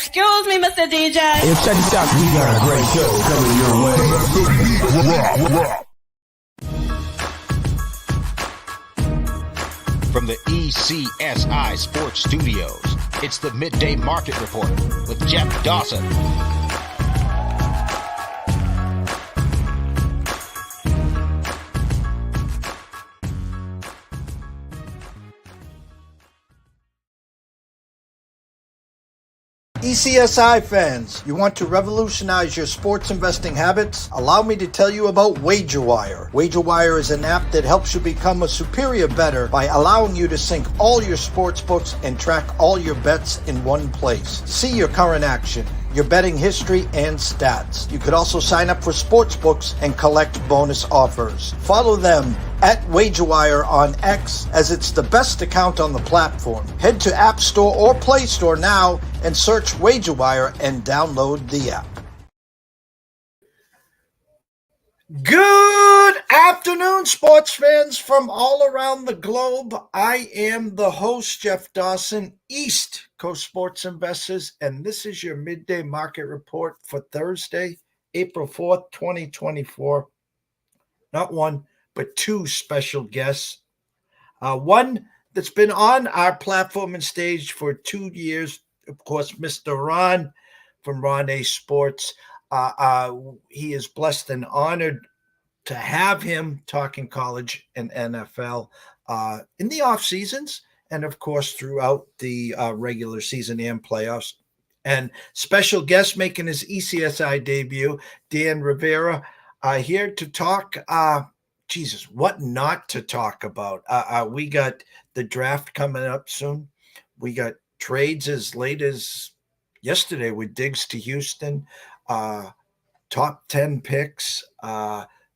Excuse me, Mr. DJ. Hey, check this out. We got a great show coming your way. From the ECSI Sports Studios, it's the Midday Market Report with Jeff Dawson. ECSI fans, you want to revolutionize your sports investing habits? Allow me to tell you about WagerWire. WagerWire is an app that helps you become a superior bettor by allowing you to sync all your sports books and track all your bets in one place. See your current action, your betting history, and stats. You could also sign up for sports books and collect bonus offers. Follow them at WagerWire on X, as it's the best account on the platform. Head to App Store or Play Store now and search WagerWire and download the app. Good afternoon, sports fans from all around the globe. I am the host, Jeff Dawson, East Coast Sports Investors, and this is your Midday Market Report for Thursday, April 4th, 2024. Not one, but two special guests. One that's been on our platform and stage for 2 years, of course, Mr. Ron from Ron A Sports. He is blessed and honored to have him talking college and NFL in the off seasons, and of course throughout the regular season and playoffs. And special guest making his ECSI debut, Dan Rivera, here to talk. What not to talk about? We got the draft coming up soon. We got trades as late as yesterday with Diggs to Houston, top 10 picks,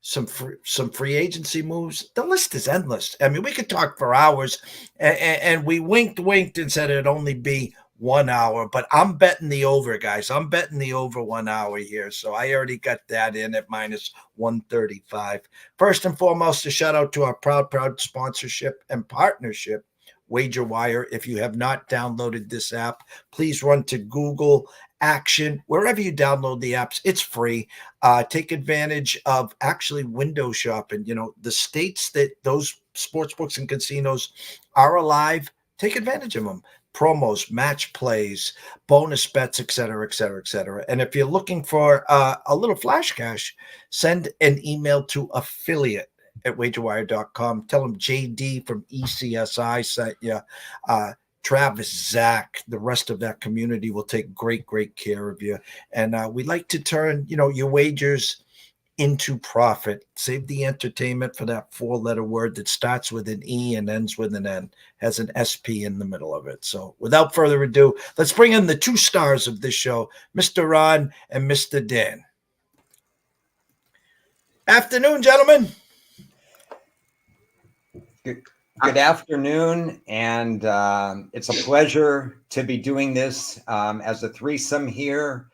some free agency moves. The list is endless. I mean, we could talk for hours, and we winked and said it'd only be 1 hour, but I'm betting the over, guys. I'm betting the over 1 hour here. So I already got that in at minus 135. First and foremost, a shout out to our proud sponsorship and partnership, WagerWire. If you have not downloaded this app, please run to Google Action, wherever you download the apps. It's free. Take advantage of actually window shopping. You know, the states that those sports books and casinos are alive, take advantage of them. Promos, match plays, bonus bets, et cetera, et cetera, et cetera. And if you're looking for a little flash cash, send an email to affiliate@wagerwire.com. Tell them JD from ECSI sent you. Travis, Zach, the rest of that community will take great care of you. And we like to turn, your wagers into profit. Save the entertainment for that 4-letter word that starts with an E and ends with an N, has an SP in the middle of it. So without further ado, let's bring in the two stars of this show, Mr. Ron and Mr. Dan. Afternoon, gentlemen. Good afternoon, and it's a pleasure to be doing this as a threesome here.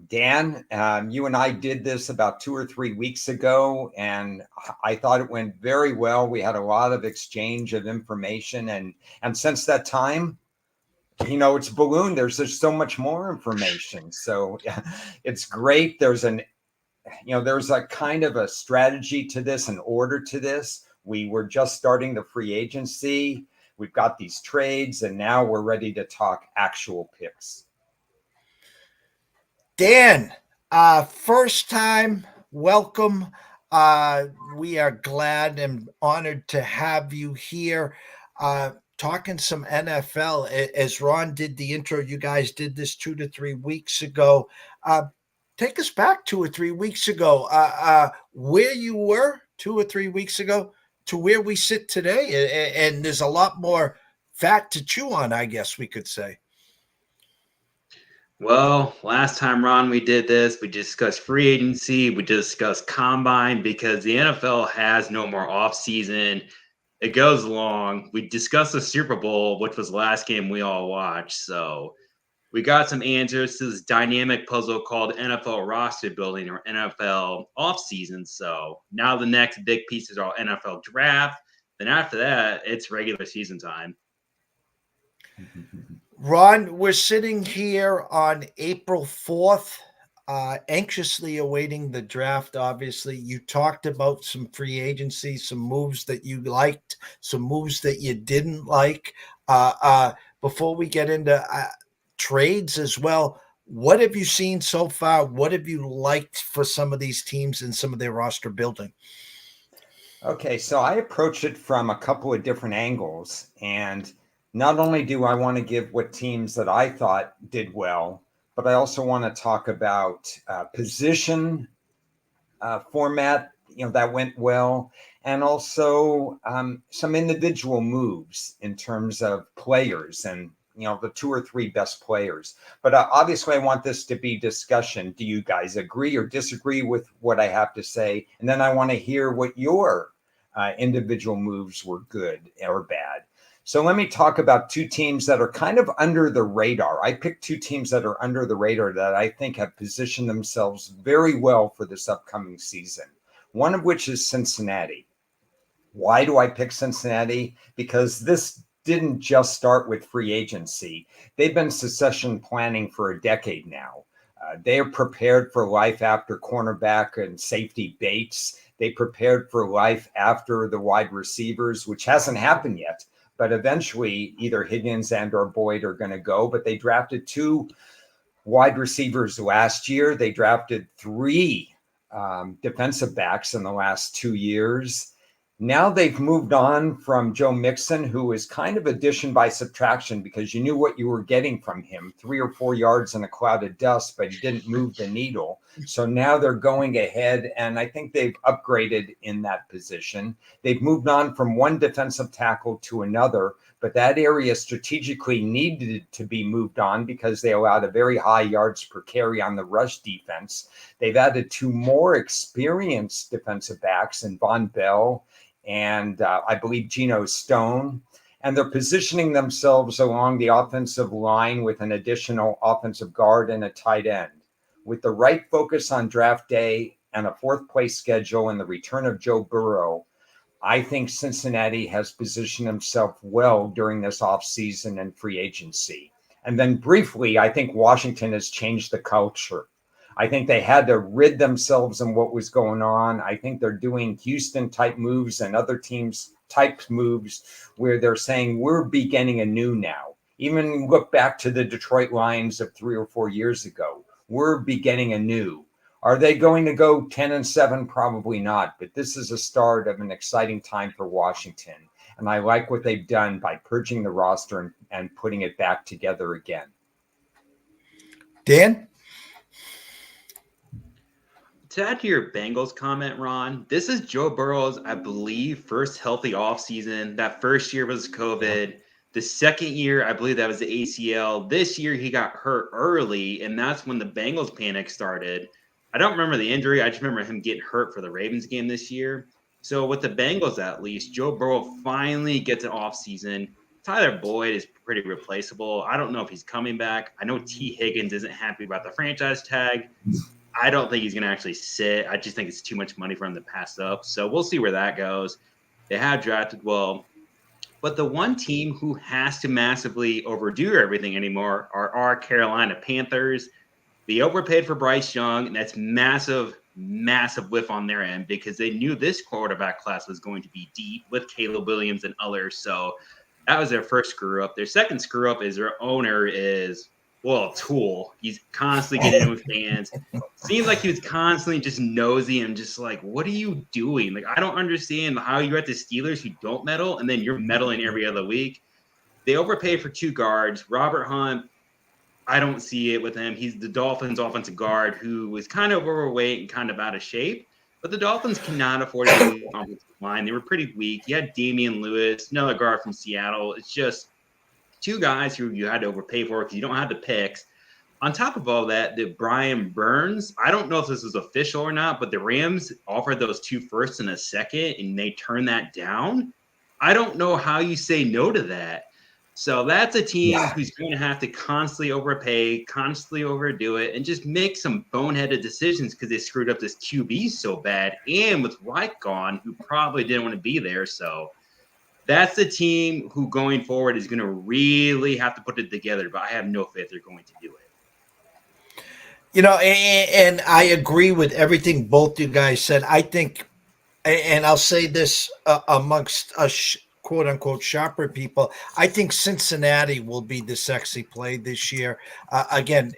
Dan, you and I did this about 2 or 3 weeks ago, and I thought it went very well. We had a lot of exchange of information, and since that time, it's ballooned. There's just so much more information. So it's great. There's a kind of a strategy to this, an order to this. We were just starting the free agency. We've got these trades, and now we're ready to talk actual picks. Dan, first time, welcome. We are glad and honored to have you here talking some NFL. As Ron did the intro, you guys did this 2 to 3 weeks ago. Take us back 2 or 3 weeks ago, where you were 2 or 3 weeks ago to where we sit today. And there's a lot more fat to chew on, I guess we could say. Well, last time, Ron, we did this, we discussed free agency, we discussed combine, because the NFL has no more offseason. It goes long. We discussed the Super Bowl, which was the last game we all watched. So we got some answers to this dynamic puzzle called NFL roster building, or NFL offseason. So now the next big pieces are NFL draft. Then after that, it's regular season time. Ron, we're sitting here on April 4th, anxiously awaiting the draft. Obviously, you talked about some free agency, some moves that you liked, some moves that you didn't like. Before we get into trades as well, what have you seen so far? What have you liked for some of these teams and some of their roster building? Okay, so I approach it from a couple of different angles. And not only do I want to give what teams that I thought did well, but I also want to talk about position format, that went well, and also some individual moves in terms of players and the 2 or 3 best players. But obviously, I want this to be discussion. Do you guys agree or disagree with what I have to say? And then I want to hear what your individual moves were good or bad. So let me talk about 2 teams that are kind of under the radar. I picked 2 teams that are under the radar that I think have positioned themselves very well for this upcoming season. One of which is Cincinnati. Why do I pick Cincinnati? Because this didn't just start with free agency. They've been succession planning for a decade now. They are prepared for life after cornerback and safety Bates. They prepared for life after the wide receivers, which hasn't happened yet. But eventually, either Higgins and or Boyd are going to go. But they drafted 2 wide receivers last year. They drafted 3 defensive backs in the last 2 years. Now they've moved on from Joe Mixon, who is kind of addition by subtraction because you knew what you were getting from him, 3 or 4 yards in a cloud of dust, but he didn't move the needle. So now they're going ahead, and I think they've upgraded in that position. They've moved on from one defensive tackle to another, but that area strategically needed to be moved on because they allowed a very high yards per carry on the rush defense. They've added 2 more experienced defensive backs in Von Bell and I believe Geno Stone. And they're positioning themselves along the offensive line with an additional offensive guard and a tight end. With the right focus on draft day and a 4th place schedule and the return of Joe Burrow, I think Cincinnati has positioned himself well during this offseason and free agency. And then briefly, I think Washington has changed the culture. I think they had to rid themselves of what was going on. I think they're doing Houston type moves and other teams type moves where they're saying we're beginning anew now. Even look back to the Detroit Lions of 3 or 4 years ago. We're beginning anew. Are they going to go 10-7? Probably not. But this is a start of an exciting time for Washington. And I like what they've done by purging the roster and putting it back together again. Dan? To add to your Bengals comment, Ron, this is Joe Burrow's, I believe, first healthy offseason. That first year was COVID. The second year, I believe that was the ACL. This year, he got hurt early, and that's when the Bengals panic started. I don't remember the injury. I just remember him getting hurt for the Ravens game this year. So with the Bengals, at least, Joe Burrow finally gets an offseason. Tyler Boyd is pretty replaceable. I don't know if he's coming back. I know T. Higgins isn't happy about the franchise tag. I don't think he's going to actually sit. I just think it's too much money for him to pass up. So we'll see where that goes. They have drafted well. But the one team who has to massively overdo everything anymore are our Carolina Panthers. They overpaid for Bryce Young, and that's massive whiff on their end because they knew this quarterback class was going to be deep with Caleb Williams and others. So that was their first screw up. Their second screw up is their owner is – a tool. He's constantly getting in with fans. Seems like he was constantly just nosy and just like, what are you doing? Like, I don't understand how you're at the Steelers who don't medal, and then you're meddling every other week. They overpaid for 2 guards. Robert Hunt, I don't see it with him. He's the Dolphins' offensive guard who was kind of overweight and kind of out of shape. But the Dolphins cannot afford to do the offensive line. They were pretty weak. You had Damian Lewis, another guard from Seattle. It's just 2 guys who you had to overpay for because you don't have the picks. On top of all that, the Brian Burns, I don't know if this was official or not, but the Rams offered those 2 firsts and a second, and they turned that down. I don't know how you say no to that. So that's a team who's going to have to constantly overpay, constantly overdo it, and just make some boneheaded decisions because they screwed up this QB so bad. And with Reich gone, who probably didn't want to be there. So that's the team who going forward is going to really have to put it together, but I have no faith they're going to do it. And I agree with everything both you guys said. I think, and I'll say this amongst us quote unquote sharper people, I think Cincinnati will be the sexy play this year. Again,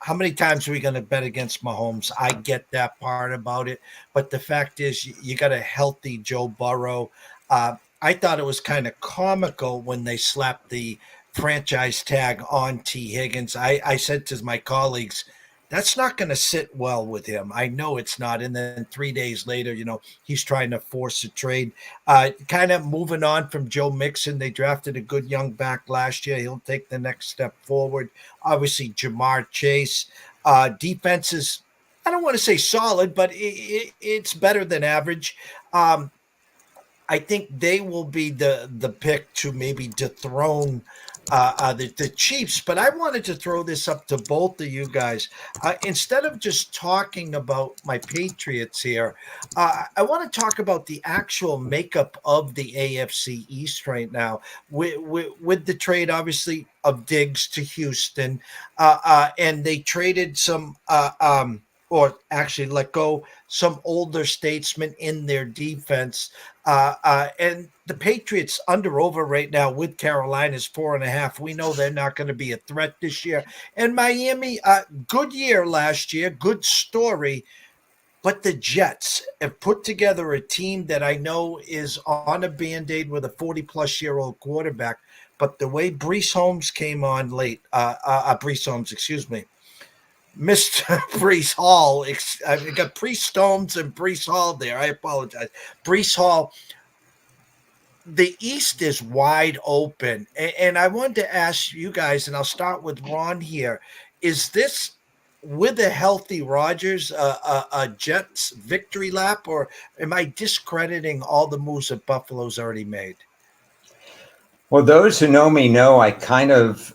how many times are we going to bet against Mahomes? I get that part about it. But the fact is, you got a healthy Joe Burrow. I thought it was kind of comical when they slapped the franchise tag on T. Higgins. I said to my colleagues, that's not going to sit well with him. I know it's not. And then 3 days later, he's trying to force a trade. Kind of moving on from Joe Mixon. They drafted a good young back last year. He'll take the next step forward. Obviously, Jamar Chase. Defense is, I don't want to say solid, but it's better than average. I think they will be the pick to maybe dethrone the Chiefs. But I wanted to throw this up to both of you guys. Instead of just talking about my Patriots here, I want to talk about the actual makeup of the AFC East right now with the trade, obviously, of Diggs to Houston. And they traded some or actually let go some older statesmen in their defense. And the Patriots over right now with Carolina's 4.5. We know they're not going to be a threat this year. And Miami, good year last year, good story. But the Jets have put together a team that I know is on a Band-Aid with a 40-plus-year-old quarterback. But the way Brees Holmes came on late, Brees Holmes, excuse me, Mr. Brees Hall. I got Brees Holmes and Brees Hall there. I apologize. Brees Hall. The East is wide open. And I wanted to ask you guys, and I'll start with Ron here. Is this, with a healthy Rodgers, a Jets victory lap, or am I discrediting all the moves that Buffalo's already made? Well, those who know me know I kind of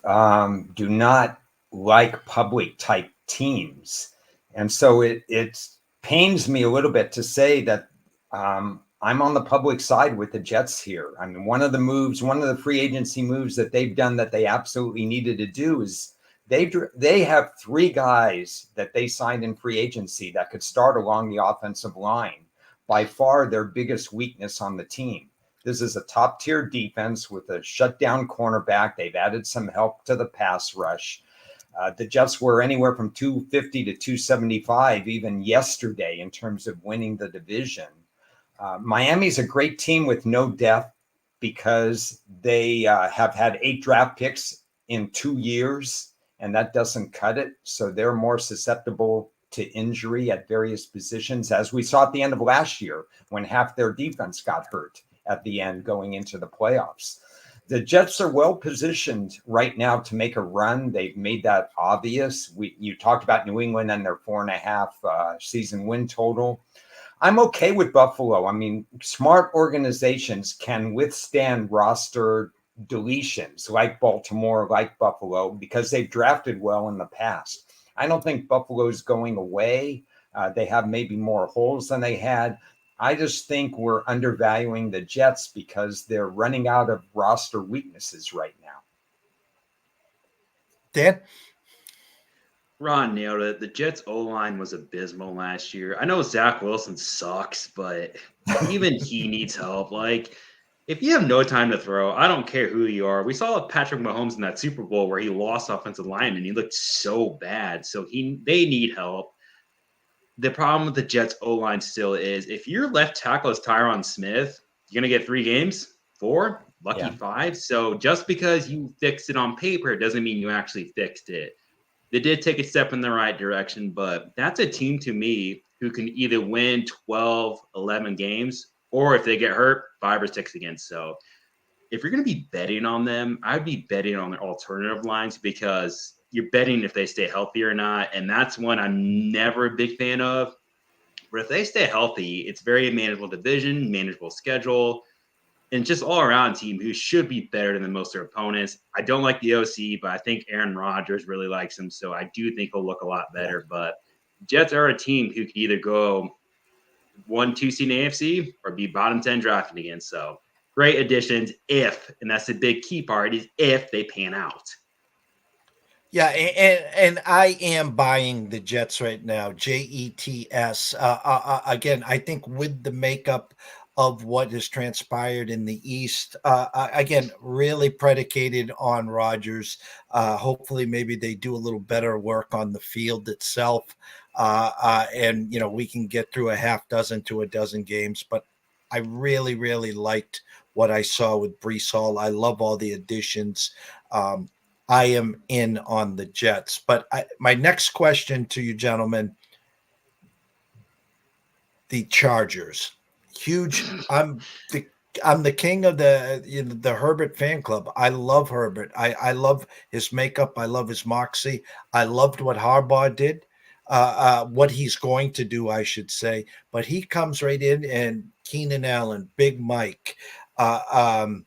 do not like public type teams. And so it pains me a little bit to say that I'm on the public side with the Jets here. I mean, one of the free agency moves that they've done that they absolutely needed to do is they have 3 guys that they signed in free agency that could start along the offensive line. By far their biggest weakness on the team. This is a top tier defense with a shutdown cornerback. They've added some help to the pass rush. The Jets were anywhere from 250 to 275 even yesterday in terms of winning the division. Miami's a great team with no depth because they have had 8 draft picks in 2 years, and that doesn't cut it. So they're more susceptible to injury at various positions, as we saw at the end of last year when half their defense got hurt at the end going into the playoffs. The Jets are well positioned right now to make a run. They've made that obvious. You talked about New England and their 4.5 season win total. I'm okay with Buffalo. I mean, smart organizations can withstand roster deletions like Baltimore, like Buffalo, because they've drafted well in the past. I don't think Buffalo's going away. They have maybe more holes than they had. I just think we're undervaluing the Jets because they're running out of roster weaknesses right now. Dan? Ron nailed it. The Jets O-line was abysmal last year. I know Zach Wilson sucks, but even he needs help. Like, if you have no time to throw, I don't care who you are. We saw Patrick Mahomes in that Super Bowl where he lost offensive lineman. He looked so bad. So they need help. The problem with the Jets O-line still is if your left tackle is Tyron Smith, you're going to get 3 games, 4, lucky 5. So just because you fixed it on paper doesn't mean you actually fixed it. They did take a step in the right direction, but that's a team to me who can either win 12, 11 games, or if they get hurt, 5 or 6 again. So if you're going to be betting on them, I'd be betting on their alternative lines because you're betting if they stay healthy or not. And that's one I'm never a big fan of. But if they stay healthy, it's very manageable division, manageable schedule, and just all around team who should be better than most of their opponents. I don't like the OC, but I think Aaron Rodgers really likes him. So I do think he'll look a lot better. But Jets are a team who can either go 1-2 seed in the AFC or be bottom 10 drafted again. So Great additions if, and that's the big key part, is if they pan out. Yeah, and I am buying the Jets right now. Jets. Again, I think with the makeup of what has transpired in the East, again, really predicated on Rodgers. Hopefully, maybe they do a little better work on the field itself, and we can get through a half dozen to a dozen games. But I really, really liked what I saw with Brees Hall. I love all the additions. I am in on the Jets. But my next question to you, gentlemen, the Chargers. Huge. I'm the king of the Herbert fan club. I love Herbert. I love his makeup. I love his moxie. I loved what Harbaugh did. What he's going to do, I should say. But he comes right in, and Keenan Allen, Big Mike. I'm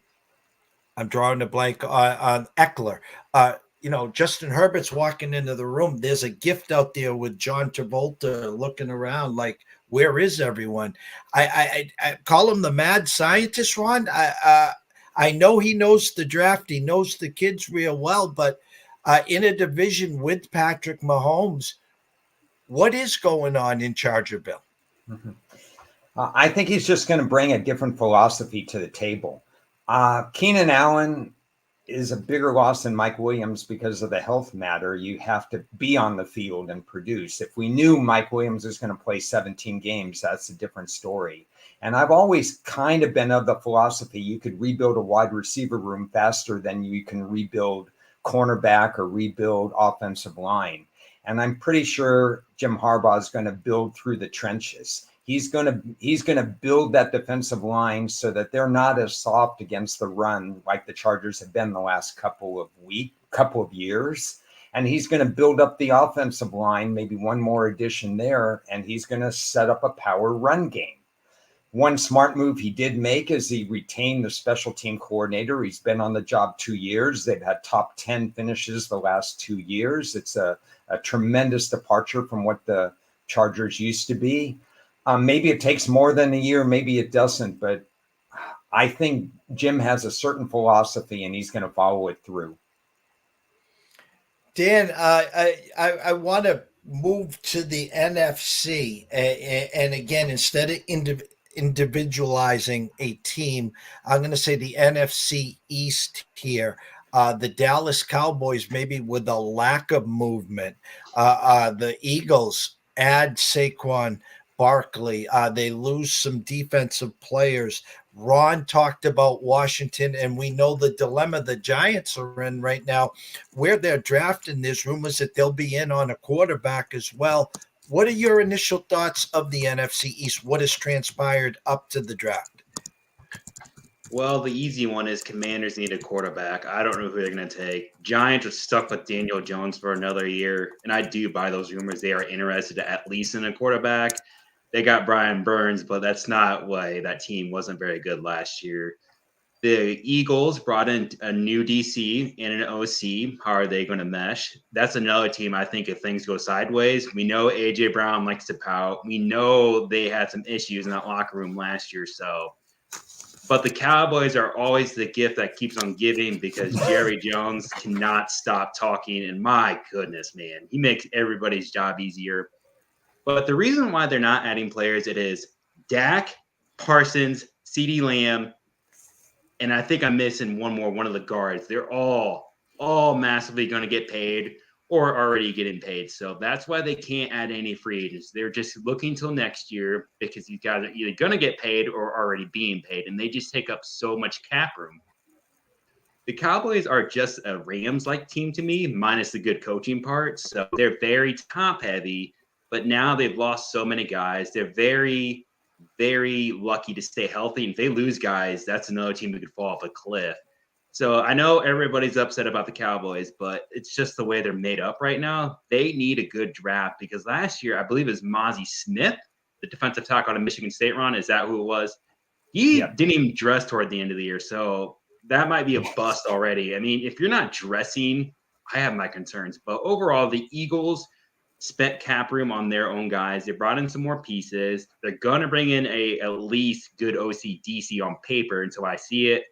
drawing a blank on Eckler. Justin Herbert's walking into the room. There's a gift out there with John Travolta looking around like, where is everyone? I call him the mad scientist, Ron. I know he knows the draft. He knows the kids real well, but in a division with Patrick Mahomes, what is going on in Chargerville? Mm-hmm. I think he's just going to bring a different philosophy to the table. Keenan Allen is a bigger loss than Mike Williams because of the health matter. You have to be on the field and produce. If we knew Mike Williams was going to play 17 games, that's a different story. And I've always kind of been of the philosophy you could rebuild a wide receiver room faster than you can rebuild cornerback or rebuild offensive line. And I'm pretty sure Jim Harbaugh is going to build through the trenches. He's going to build that defensive line so that they're not as soft against the run like the Chargers have been the last couple of years. And he's going to build up the offensive line, maybe one more addition there, and he's going to set up a power run game. One smart move he did make is he retained the special team coordinator. He's been on the job 2 years. They've had top 10 finishes the last 2 years. It's a tremendous departure from what the Chargers used to be. Maybe it takes more than a year, maybe it doesn't, but I think Jim has a certain philosophy and he's going to follow it through. Dan, I want to move to the NFC, and again, instead of individualizing a team, I'm going to say the NFC East here. The Dallas Cowboys, maybe with a lack of movement. The Eagles add Saquon Barkley. They lose some defensive players. Ron talked about Washington, and we know the dilemma the Giants are in right now, where they're drafting. There's rumors that they'll be in on a quarterback as well. What are your initial thoughts of the NFC East? What has transpired up to the draft? Well, the easy one is Commanders need a quarterback. I don't know who they're going to take. Giants are stuck with Daniel Jones for another year, and I do buy those rumors. They are interested at least in a quarterback. They got Brian Burns, but that's not why that team wasn't very good last year. The Eagles brought in a new DC and an OC. How are they going to mesh? That's another team, I think, if things go sideways. We know A.J. Brown likes to pout. We know they had some issues in that locker room last year. But the Cowboys are always the gift that keeps on giving because Jerry Jones cannot stop talking. And my goodness, man, he makes everybody's job easier. But the reason why they're not adding players, it is Dak, Parsons, CeeDee Lamb, and I think I'm missing one of the guards. They're all massively going to get paid or already getting paid. So that's why they can't add any free agents. They're just looking till next year because these guys are either going to get paid or already being paid, and they just take up so much cap room. The Cowboys are just a Rams-like team to me, minus the good coaching part. So they're very top-heavy, but now they've lost so many guys. They're very, very lucky to stay healthy. And if they lose guys, that's another team who could fall off a cliff. So I know everybody's upset about the Cowboys, but it's just the way they're made up right now. They need a good draft because last year, I believe it was Mozzie Smith, the defensive tackle out of Michigan State, Ron. Is that who it was? He didn't even dress toward the end of the year. So that might be a bust already. I mean, if you're not dressing, I have my concerns. But overall, the Eagles spent cap room on their own guys. They brought in some more pieces. They're going to bring in at least good OCDC on paper until I see it.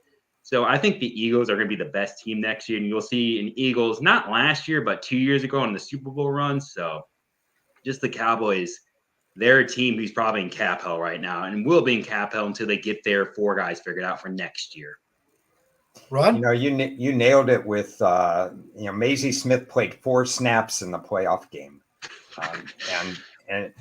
So I think the Eagles are going to be the best team next year. And you'll see an Eagles, not last year, but 2 years ago in the Super Bowl run. So just the Cowboys, they're a team who's probably in cap hell right now and will be in cap hell until they get their 4 guys figured out for next year. Ron? You nailed it with, Maisie Smith played 4 snaps in the playoff game. And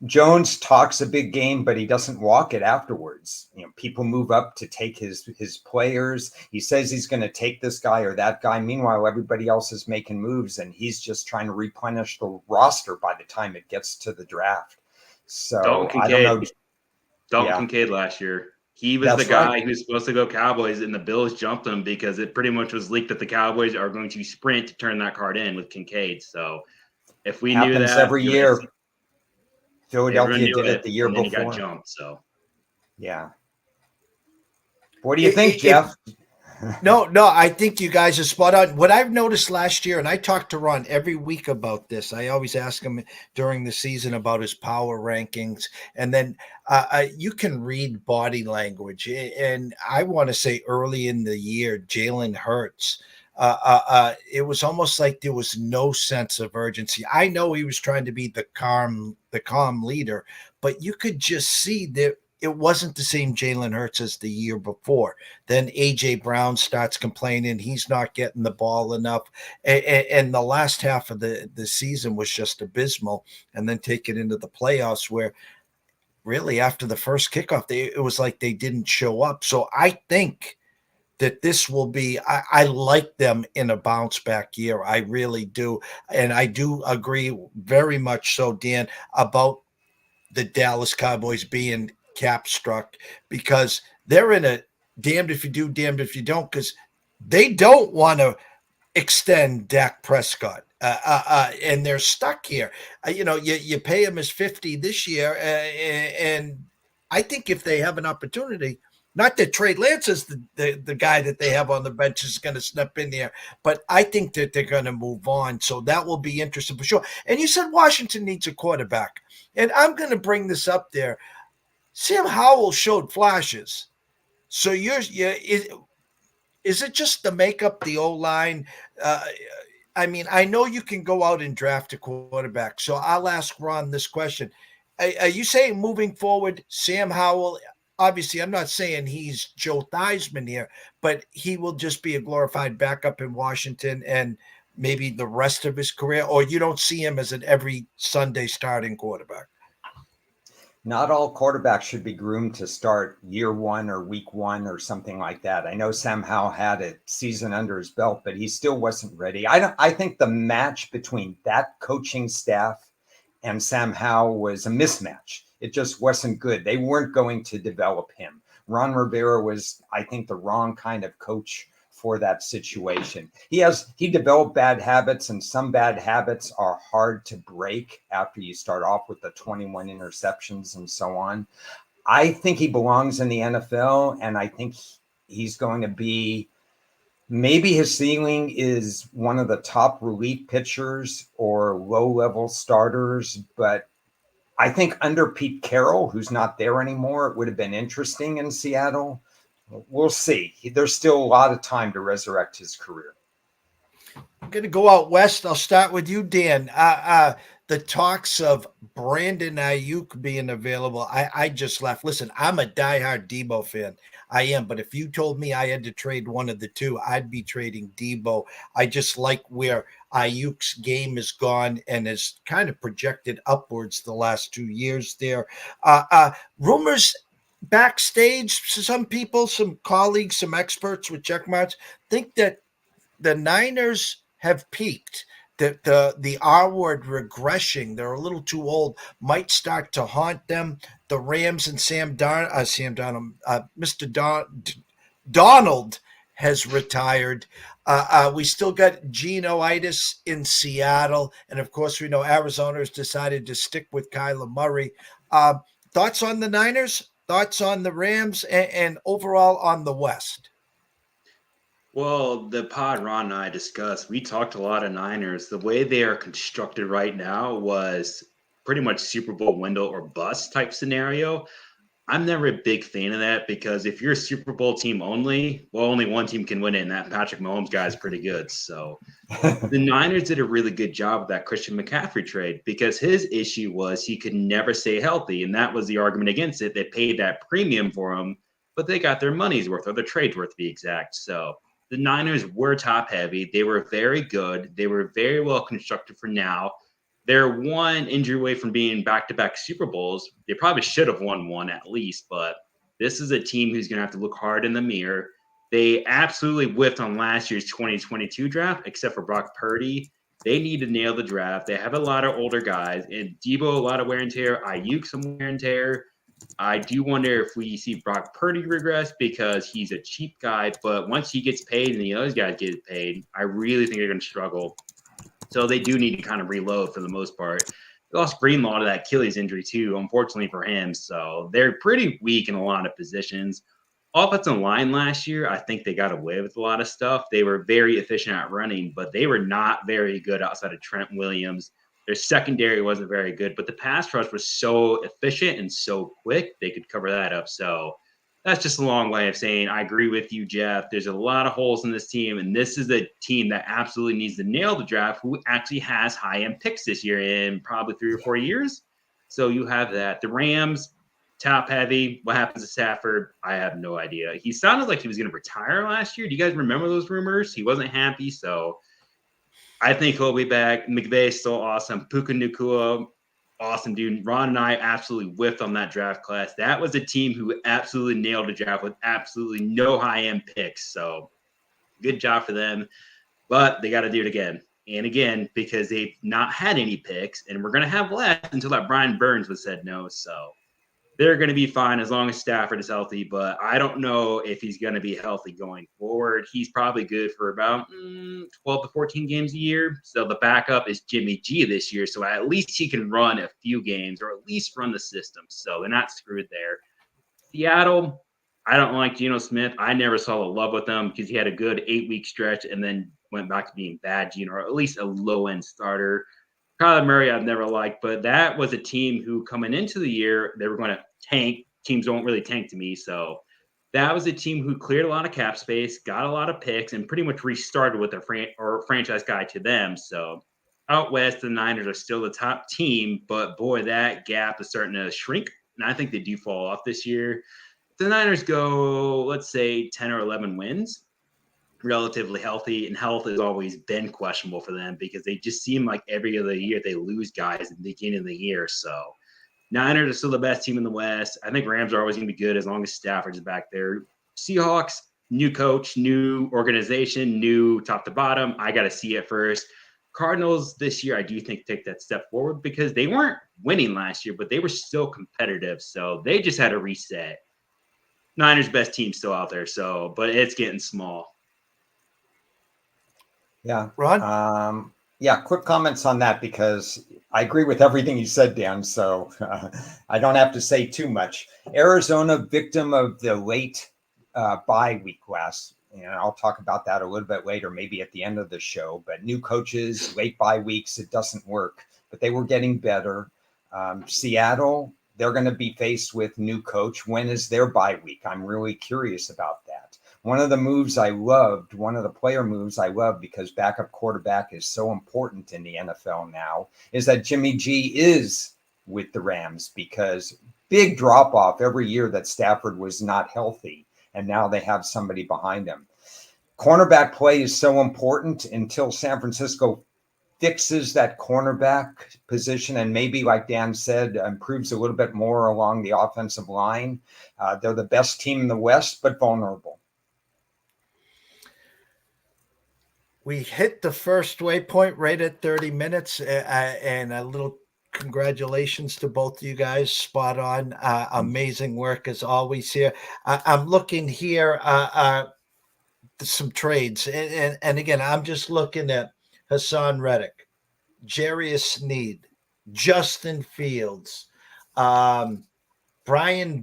Jones talks a big game, but he doesn't walk it afterwards. People move up to take his players. He says he's going to take this guy or that guy. Meanwhile, everybody else is making moves, and he's just trying to replenish the roster by the time it gets to the draft. So I don't know. Dalton Kincaid last year. He was the guy who's supposed to go Cowboys, and the Bills jumped him because it pretty much was leaked that the Cowboys are going to sprint to turn that card in with Kincaid. So if we knew that every year, Philadelphia did it the year before. He got jumped. So yeah. What do you think, Jeff? No, I think you guys are spot on. What I've noticed last year, and I talk to Ron every week about this. I always ask him during the season about his power rankings, and then you can read body language. And I want to say early in the year, Jalen Hurts. It was almost like there was no sense of urgency. I know he was trying to be the calm leader, but you could just see that it wasn't the same Jalen Hurts as the year before. Then A.J. Brown starts complaining he's not getting the ball enough. And the last half of the season was just abysmal. And then take it into the playoffs where really after the first kickoff, it was like they didn't show up. So I think that this will be, I like them in a bounce back year. I really do. And I do agree very much so, Dan, about the Dallas Cowboys being cap struck, because they're in a damned if you do, damned if you don't, because they don't want to extend Dak Prescott. And they're stuck here. You pay him his 50 this year. And I think if they have an opportunity, not that Trey Lance is the guy that they have on the bench is going to step in there, but I think that they're going to move on. So that will be interesting for sure. And you said Washington needs a quarterback. And I'm going to bring this up there. Sam Howell showed flashes. So is it just to make up the O-line? I mean, I know you can go out and draft a quarterback. So I'll ask Ron this question. Are you saying moving forward, Sam Howell, obviously I'm not saying he's Joe Theismann here, but he will just be a glorified backup in Washington and maybe the rest of his career, or you don't see him as an every Sunday starting quarterback? Not all quarterbacks should be groomed to start year 1 or week 1 or something like that. I know Sam Howell had a season under his belt, but he still wasn't ready. I think the match between that coaching staff and Sam Howell was a mismatch. It just wasn't good. They weren't going to develop him. Ron Rivera was, I think, the wrong kind of coach for that situation. He developed bad habits, and some bad habits are hard to break after you start off with the 21 interceptions and so on. I think he belongs in the NFL, and I think he's going to be, maybe his ceiling is one of the top relief pitchers or low-level starters, but I think under Pete Carroll, who's not there anymore, it would have been interesting in Seattle. We'll see. There's still a lot of time to resurrect his career. I'm going to go out west. I'll start with you, Dan. The talks of Brandon Ayuk being available, I just laughed. Listen, I'm a diehard Debo fan. I am. But if you told me I had to trade one of the two, I'd be trading Debo. I just like where Ayuk's game is gone and is kind of projected upwards the last 2 years there. Rumors backstage, some people, some colleagues, some experts with check marks think that the Niners have peaked, that the R word regression, they're a little too old, might start to haunt them. The Rams and Mr. Donald has retired. We still got Geno-itis in Seattle. And of course, we know Arizona has decided to stick with Kyler Murray. Thoughts on the Niners? Thoughts on the Rams and overall on the West? Well, the pod Ron and I discussed, we talked a lot of Niners. The way they are constructed right now was pretty much Super Bowl window or bust type scenario. I'm never a big fan of that because if you're a Super Bowl team only, well, only one team can win it, and that Patrick Mahomes guy is pretty good. So the Niners did a really good job with that Christian McCaffrey trade because his issue was he could never stay healthy. And that was the argument against it. They paid that premium for him, but they got their money's worth or their trade's worth to be exact. So the Niners were top heavy. They were very good. They were very well constructed for now. They're one injury away from being back-to-back Super Bowls. They probably should have won one at least, but this is a team who's going to have to look hard in the mirror. They absolutely whiffed on last year's 2022 draft, except for Brock Purdy. They need to nail the draft. They have a lot of older guys, and Debo, a lot of wear and tear. Ayuk, some wear and tear. I do wonder if we see Brock Purdy regress because he's a cheap guy, but once he gets paid and the other guys get paid, I really think they're going to struggle. So they do need to kind of reload for the most part. They lost Greenlaw to that Achilles injury too, unfortunately for him. So they're pretty weak in a lot of positions. Offensive line last year, I think they got away with a lot of stuff. They were very efficient at running, but they were not very good outside of Trent Williams. Their secondary wasn't very good, but the pass rush was so efficient and so quick, they could cover that up. So that's just a long way of saying I agree with you, Jeff. There's a lot of holes in this team, and this is a team that absolutely needs to nail the draft, who actually has high-end picks this year in probably 3 or 4 years. So you have that. The Rams, top heavy. What happens to Stafford? I have no idea. He sounded like he was going to retire last year. Do you guys remember those rumors? He wasn't happy, so I think he'll be back. McVay's still awesome. Puka Nacua, awesome dude. Ron and I absolutely whiffed on that draft class. That was a team who absolutely nailed the draft with absolutely no high-end picks. So good job for them. But they got to do it again and again because they've not had any picks, and we're going to have less until that Brian Burns was said no. So they're going to be fine as long as Stafford is healthy, but I don't know if he's going to be healthy going forward. He's probably good for about 12 to 14 games a year. So the backup is Jimmy G this year. So at least he can run a few games or at least run the system. So they're not screwed there. Seattle, I don't like Geno Smith. I never saw the love with him because he had a good 8-week stretch and then went back to being bad Geno, or at least a low-end starter. Kyler Murray, I've never liked, but that was a team who coming into the year, they were going to tank. Teams don't really tank to me. So that was a team who cleared a lot of cap space, got a lot of picks, and pretty much restarted with a franchise guy to them. So out west, the Niners are still the top team, but boy, that gap is starting to shrink. And I think they do fall off this year. If the Niners go, let's say, 10 or 11 wins, relatively healthy, and health has always been questionable for them because they just seem like every other year they lose guys at the beginning of the year. So Niners are still the best team in the West. I think Rams are always going to be good as long as Stafford is back there. Seahawks, new coach, new organization, new top to bottom. I got to see it first. Cardinals this year, I do think take that step forward because they weren't winning last year, but they were still competitive. So they just had a reset. Niners best team still out there. So, but it's getting small. Yeah. Ron? Yeah, quick comments on that because I agree with everything you said, Dan. So I don't have to say too much. Arizona, victim of the late bye week last. And I'll talk about that a little bit later, maybe at the end of the show. But new coaches, late bye weeks, it doesn't work. But they were getting better. Seattle, they're going to be faced with new coach. When is their bye week? I'm really curious about that. One of the moves I loved, one of the player moves I love because backup quarterback is so important in the NFL now, is that Jimmy G is with the Rams because big drop off every year that Stafford was not healthy. And now they have somebody behind him. Cornerback play is so important until San Francisco fixes that cornerback position and maybe, like Dan said, improves a little bit more along the offensive line. They're the best team in the West, but vulnerable. We hit the first waypoint right at 30 minutes, and a little congratulations to both of you guys. Spot on. Amazing work as always here. I'm looking here, some trades. And again, I'm just looking at Hassan Reddick, Jarius Sneed, Justin Fields, Brian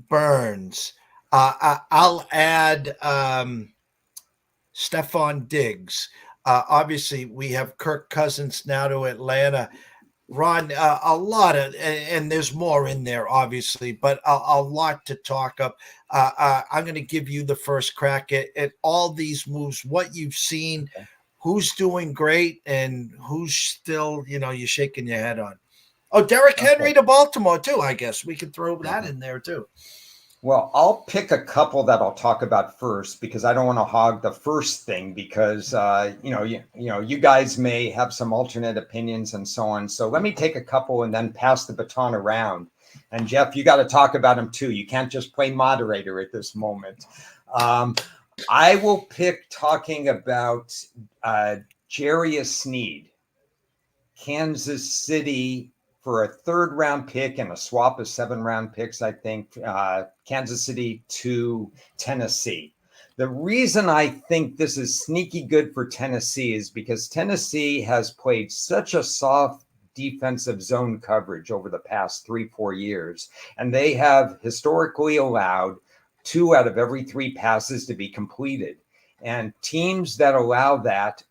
Burns. I'll add Stephon Diggs. Obviously, we have Kirk Cousins now to Atlanta. Ron, a lot of, and there's more in there, obviously, but a lot to talk of. I'm going to give you the first crack at all these moves, what you've seen, who's doing great, and who's still, you're shaking your head on. Oh, Derrick Henry to Baltimore, too, I guess. We could throw that in there, too. Well, I'll pick a couple that I'll talk about first because I don't want to hog the first thing because you guys may have some alternate opinions and so on. So let me take a couple and then pass the baton around. And Jeff, you got to talk about them too. You can't just play moderator at this moment. I will pick talking about Jarius Sneed, Kansas City, for a 3rd round pick and a swap of 7 round picks, I think, Kansas City to Tennessee. The reason I think this is sneaky good for Tennessee is because Tennessee has played such a soft defensive zone coverage over the past 3-4 years, and they have historically allowed 2 out of every 3 passes to be completed. And teams that allow that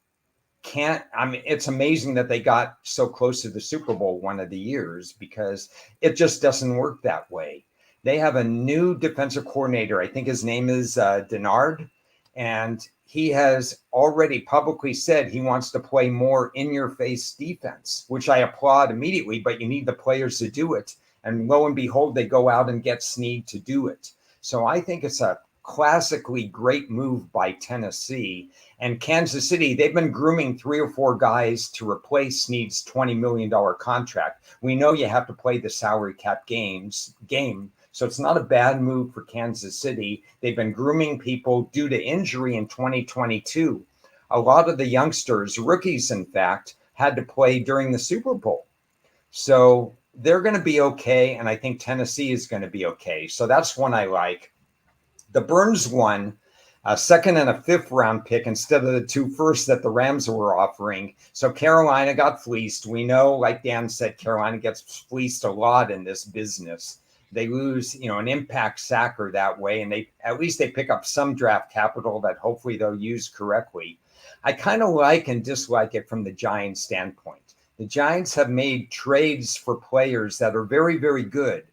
it's amazing that they got so close to the Super Bowl one of the years because it just doesn't work that way. They have a new defensive coordinator. I think his name is Denard, and he has already publicly said he wants to play more in-your-face defense, which I applaud immediately, but you need the players to do it. And lo and behold, they go out and get Sneed to do it. So I think it's a classically great move by Tennessee. And Kansas City, they've been grooming 3 or 4 guys to replace Sneed's $20 million contract. We know you have to play the salary cap game, so it's not a bad move for Kansas City. They've been grooming people due to injury in 2022. A lot of the youngsters, rookies in fact, had to play during the Super Bowl. So they're going to be okay, and I think Tennessee is going to be okay. So that's one I like. The Burns one, a 2nd and a 5th round pick instead of the 2 firsts that the Rams were offering. So Carolina got fleeced. We know, like Dan said, Carolina gets fleeced a lot in this business. They lose, an impact sacker that way, and at least they pick up some draft capital that hopefully they'll use correctly. I kind of like and dislike it from the Giants' standpoint. The Giants have made trades for players that are very, very good.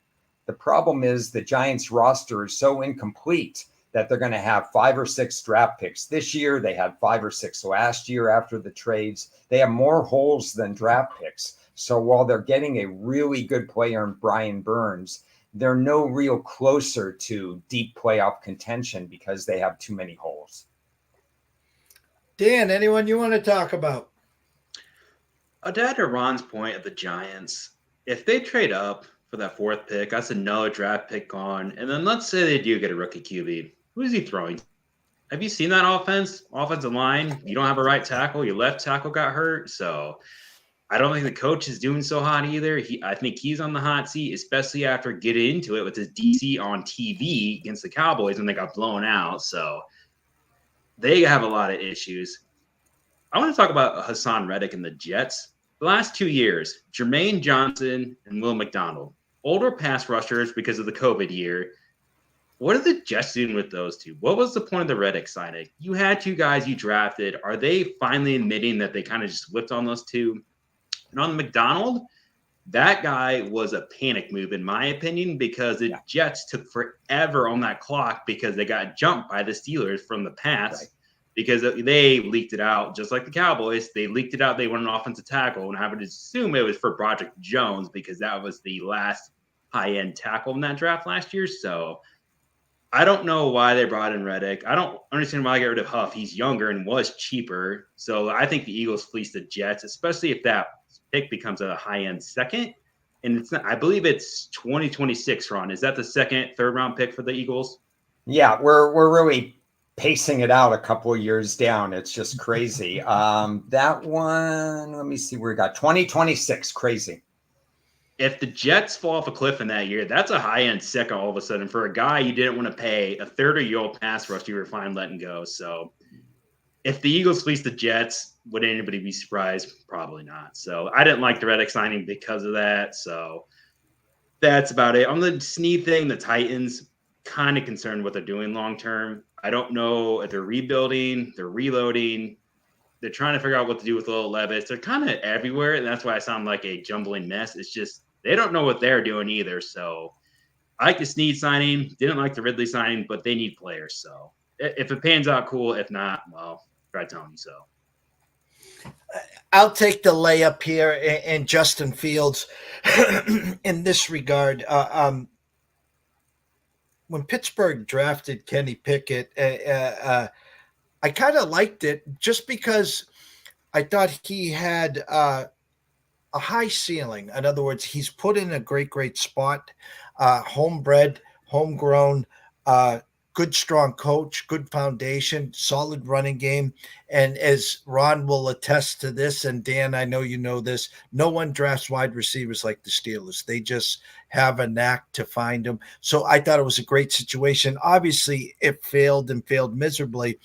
The problem is the Giants roster is so incomplete that they're going to have 5 or 6 draft picks this year. They had 5 or 6 last year after the trades. They have more holes than draft picks. So while they're getting a really good player in Brian Burns, they're no real closer to deep playoff contention because they have too many holes. Dan, anyone you want to talk about? To add to Ron's point of the Giants, if they trade up for that 4th pick, that's another draft pick gone. And then let's say they do get a rookie QB. Who is he throwing? Have you seen that offensive line? You don't have a right tackle. Your left tackle got hurt. So I don't think the coach is doing so hot either. I think he's on the hot seat, especially after getting into it with his DC on TV against the Cowboys when they got blown out. So they have a lot of issues. I want to talk about Hassan Reddick and the Jets. The last 2 years, Jermaine Johnson and Will McDonald, older pass rushers because of the COVID year. What are the Jets doing with those two? What was the point of the Reddick signing? You had 2 guys you drafted. Are they finally admitting that they kind of just whipped on those 2? And on McDonald, that guy was a panic move, in my opinion, because the Jets took forever on that clock because they got jumped by the Steelers from the pass. Right. Because they leaked it out, just like the Cowboys. They leaked it out. They want an offensive tackle, and I would assume it was for Broderick Jones because that was the last high-end tackle in that draft last year. So I don't know why they brought in Reddick. I don't understand why they got rid of Huff. He's younger and was cheaper. So I think the Eagles fleeced the Jets, especially if that pick becomes a high-end 2nd. And it's not, I believe it's 2026, Ron. Is that the 2nd, 3rd round pick for the Eagles? Yeah, we're really pacing it out a couple of years down. It's just crazy. That one, let me see where we got 2026. Crazy. If the Jets fall off a cliff in that year, that's a high-end 2nd all of a sudden for a guy you didn't want to pay, a 30-year-old pass rush you were fine letting go. So if the Eagles fleece the Jets, would anybody be surprised? Probably not. So I didn't like the Reddick signing because of that. So that's about it. On the Snead thing, the Titans, kind of concerned what they're doing long term. I don't know if they're rebuilding, they're reloading, they're trying to figure out what to do with Little Levis. They're kind of everywhere, and that's why I sound like a jumbling mess. It's just they don't know what they're doing either. So I like the Snead signing, didn't like the Ridley signing, but they need players. So if it pans out, cool. If not, well, try telling me so. I'll take the layup here and Justin Fields in this regard. When Pittsburgh drafted Kenny Pickett, I kind of liked it just because I thought he had a high ceiling. In other words, he's put in a great spot, homebred, homegrown, good, strong coach, good foundation, solid running game. And as Ron will attest to this, and Dan, I know you know this, no one drafts wide receivers like the Steelers. They just have a knack to find them. So I thought it was a great situation. Obviously, it failed and failed miserably.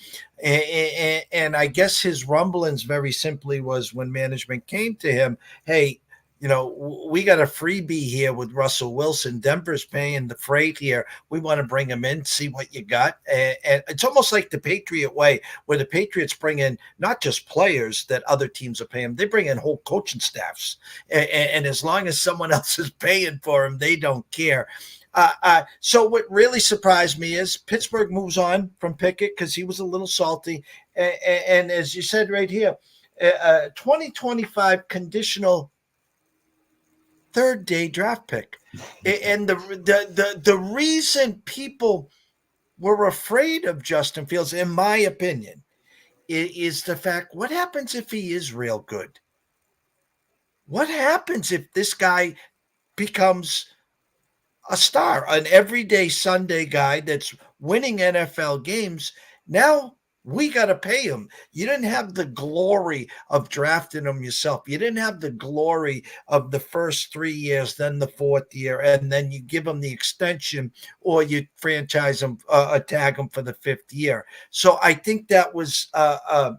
And I guess his rumblings very simply was when management came to him, hey, we got a freebie here with Russell Wilson. Denver's paying the freight here. We want to bring him in, see what you got. And it's almost like the Patriot way, where the Patriots bring in not just players that other teams are paying, they bring in whole coaching staffs. And as long as someone else is paying for them, they don't care. So what really surprised me is Pittsburgh moves on from Pickett because he was a little salty. And as you said right here, 2025 conditional third-day draft pick. And the reason people were afraid of Justin Fields, in my opinion, is the fact, what happens if he is real good? What happens if this guy becomes a star, an everyday Sunday guy that's winning NFL games? Now we got to pay him. You didn't have the glory of drafting him yourself. You didn't have the glory of the first 3 years, then the fourth year, and then you give him the extension or you franchise him, tag him for the fifth year. So I think that was a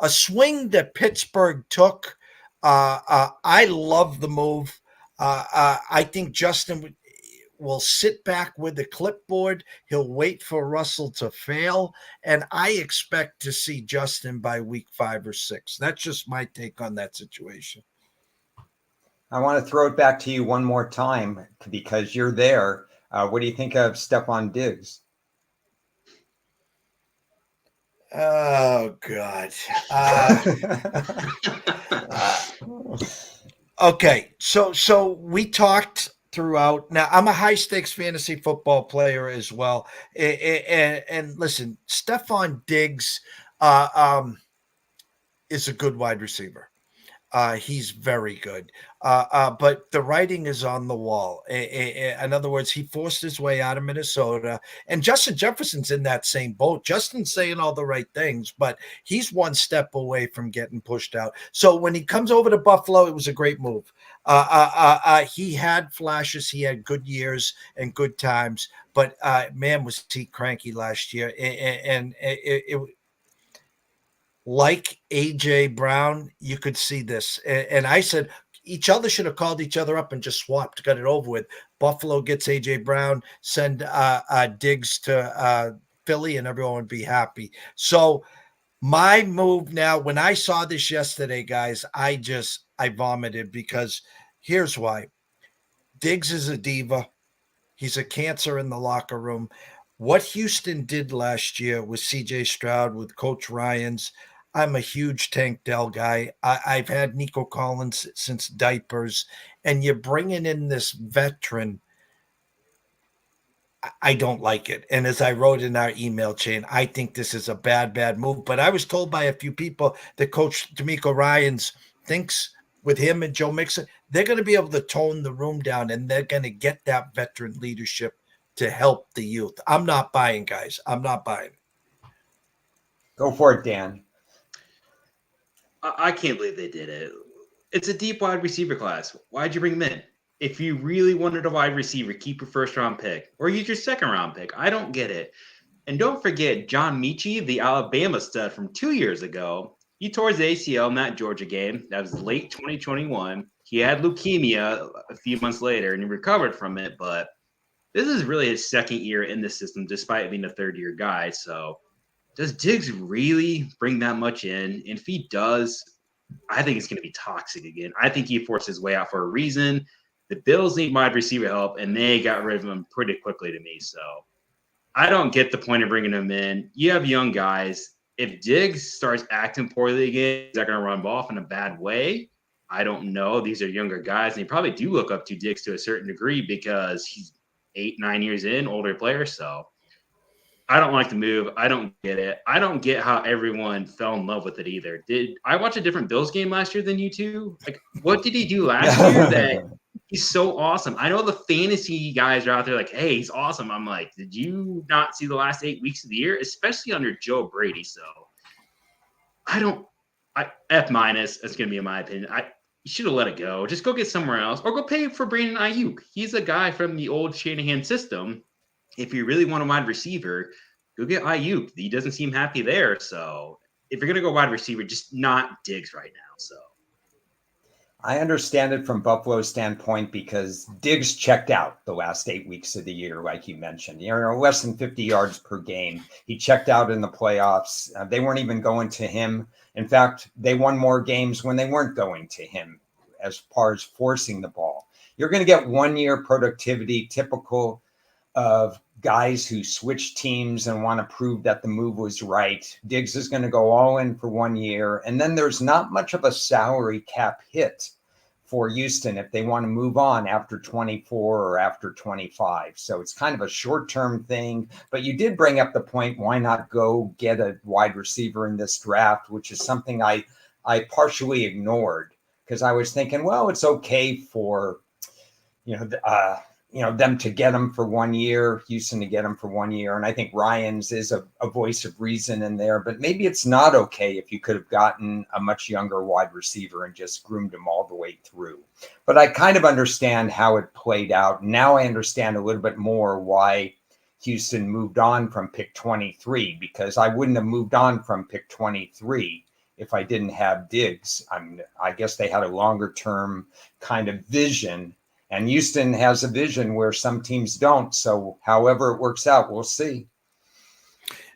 swing that Pittsburgh took. I love the move. I think Justin will sit back with the clipboard. He'll wait for Russell to fail. And I expect to see Justin by week 5 or 6. That's just my take on that situation. I want to throw it back to you one more time because you're there. What do you think of Stephon Diggs? Oh, God. Okay. So we talked throughout. Now, I'm a high-stakes fantasy football player as well. And listen, Stephon Diggs is a good wide receiver. He's very good. But the writing is on the wall. In other words, he forced his way out of Minnesota. And Justin Jefferson's in that same boat. Justin's saying all the right things, but he's one step away from getting pushed out. So when he comes over to Buffalo, it was a great move. He had flashes. He had good years and good times. But, man, was he cranky last year. And it like A.J. Brown, you could see this. And I said each other should have called each other up and just swapped, got it over with. Buffalo gets A.J. Brown, send Diggs to Philly, and everyone would be happy. So my move now, when I saw this yesterday, guys, I vomited because here's why. Diggs is a diva. He's a cancer in the locker room. What Houston did last year with C.J. Stroud, with Coach Ryans, I'm a huge Tank Dell guy. I've had Nico Collins since diapers, and you're bringing in this veteran. I don't like it. And as I wrote in our email chain, I think this is a bad move. But I was told by a few people that Coach D'Amico Ryans thinks with him and Joe Mixon, they're going to be able to tone the room down, and they're going to get that veteran leadership to help the youth. I'm not buying, guys. I'm not buying. Go for it, Dan. I can't believe they did it. It's a deep wide receiver class. Why'd you bring him in? If you really wanted a wide receiver, keep your first-round pick or use your second-round pick. I don't get it. And don't forget John Mechie, the Alabama stud from 2 years ago. He tore his ACL in that Georgia game. That was late 2021. He had leukemia a few months later, and he recovered from it, but this is really his second year in the system, despite being a third-year guy. So does Diggs really bring that much in? And if he does, I think it's going to be toxic again. I think he forced his way out for a reason. The Bills need wide receiver help, and they got rid of him pretty quickly to me. So I don't get the point of bringing him in. You have young guys. If Diggs starts acting poorly again, is that going to run off in a bad way? I don't know. These are younger guys, and they probably do look up to Diggs to a certain degree because he's 8-9 years in, older player. So I don't like the move. I don't get it. I don't get how everyone fell in love with it either. Did I watch a different Bills game last year than you two? Like, what did he do last year that he's so awesome? I know the fantasy guys are out there like, hey, he's awesome. I'm like, did you not see the last 8 weeks of the year, especially under Joe Brady? So F minus. That's going to be in my opinion. You should have let it go. Just go get somewhere else or go pay for Brandon Ayuk. He's a guy from the old Shanahan system. If you really want a wide receiver, go get Ayuk. He doesn't seem happy there. So if you're going to go wide receiver, just not Diggs right now. So I understand it from Buffalo's standpoint because Diggs checked out the last 8 weeks of the year, like you mentioned. Less than 50 yards per game. He checked out in the playoffs. They weren't even going to him. In fact, they won more games when they weren't going to him as far as forcing the ball. You're going to get 1 year productivity typical of guys who switch teams and want to prove that the move was right. Diggs is going to go all in for 1 year. And then there's not much of a salary cap hit for Houston if they want to move on after 24 or after 25. So it's kind of a short-term thing. But you did bring up the point, why not go get a wide receiver in this draft, which is something I partially ignored because I was thinking, well, it's okay for, them to get him for 1 year, Houston to get him for 1 year. And I think Ryan's is a voice of reason in there, but maybe it's not okay if you could have gotten a much younger wide receiver and just groomed him all the way through. But I kind of understand how it played out. Now I understand a little bit more why Houston moved on from pick 23, because I wouldn't have moved on from pick 23 if I didn't have Diggs. I guess they had a longer term kind of vision. And Houston has a vision where some teams don't. So however it works out, we'll see.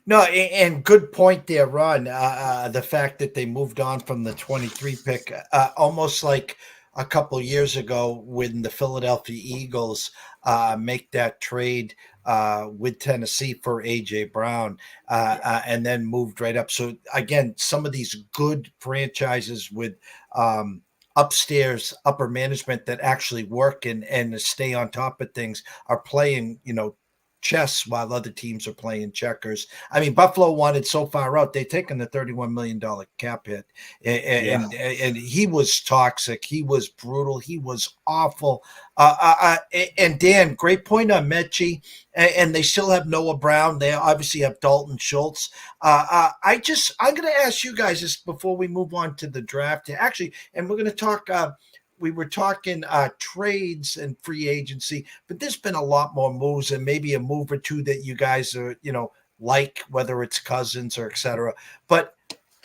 No, and good point there, Ron. The fact that they moved on from the 23 pick, almost like a couple years ago when the Philadelphia Eagles make that trade with Tennessee for A.J. Brown and then moved right up. So, again, some of these good franchises with upper management that actually work and stay on top of things are playing, chess while other teams are playing checkers. I mean, Buffalo wanted so far out, they've taken the $31 million cap hit. And he was toxic. He was brutal. He was awful. And Dan, great point on Mechie. And they still have Noah Brown. They obviously have Dalton Schultz. I'm going to ask you guys this before we move on to the draft. Actually, and we're going to talk we were talking trades and free agency, but there's been a lot more moves and maybe a move or two that you guys are, like, whether it's Cousins or et cetera. But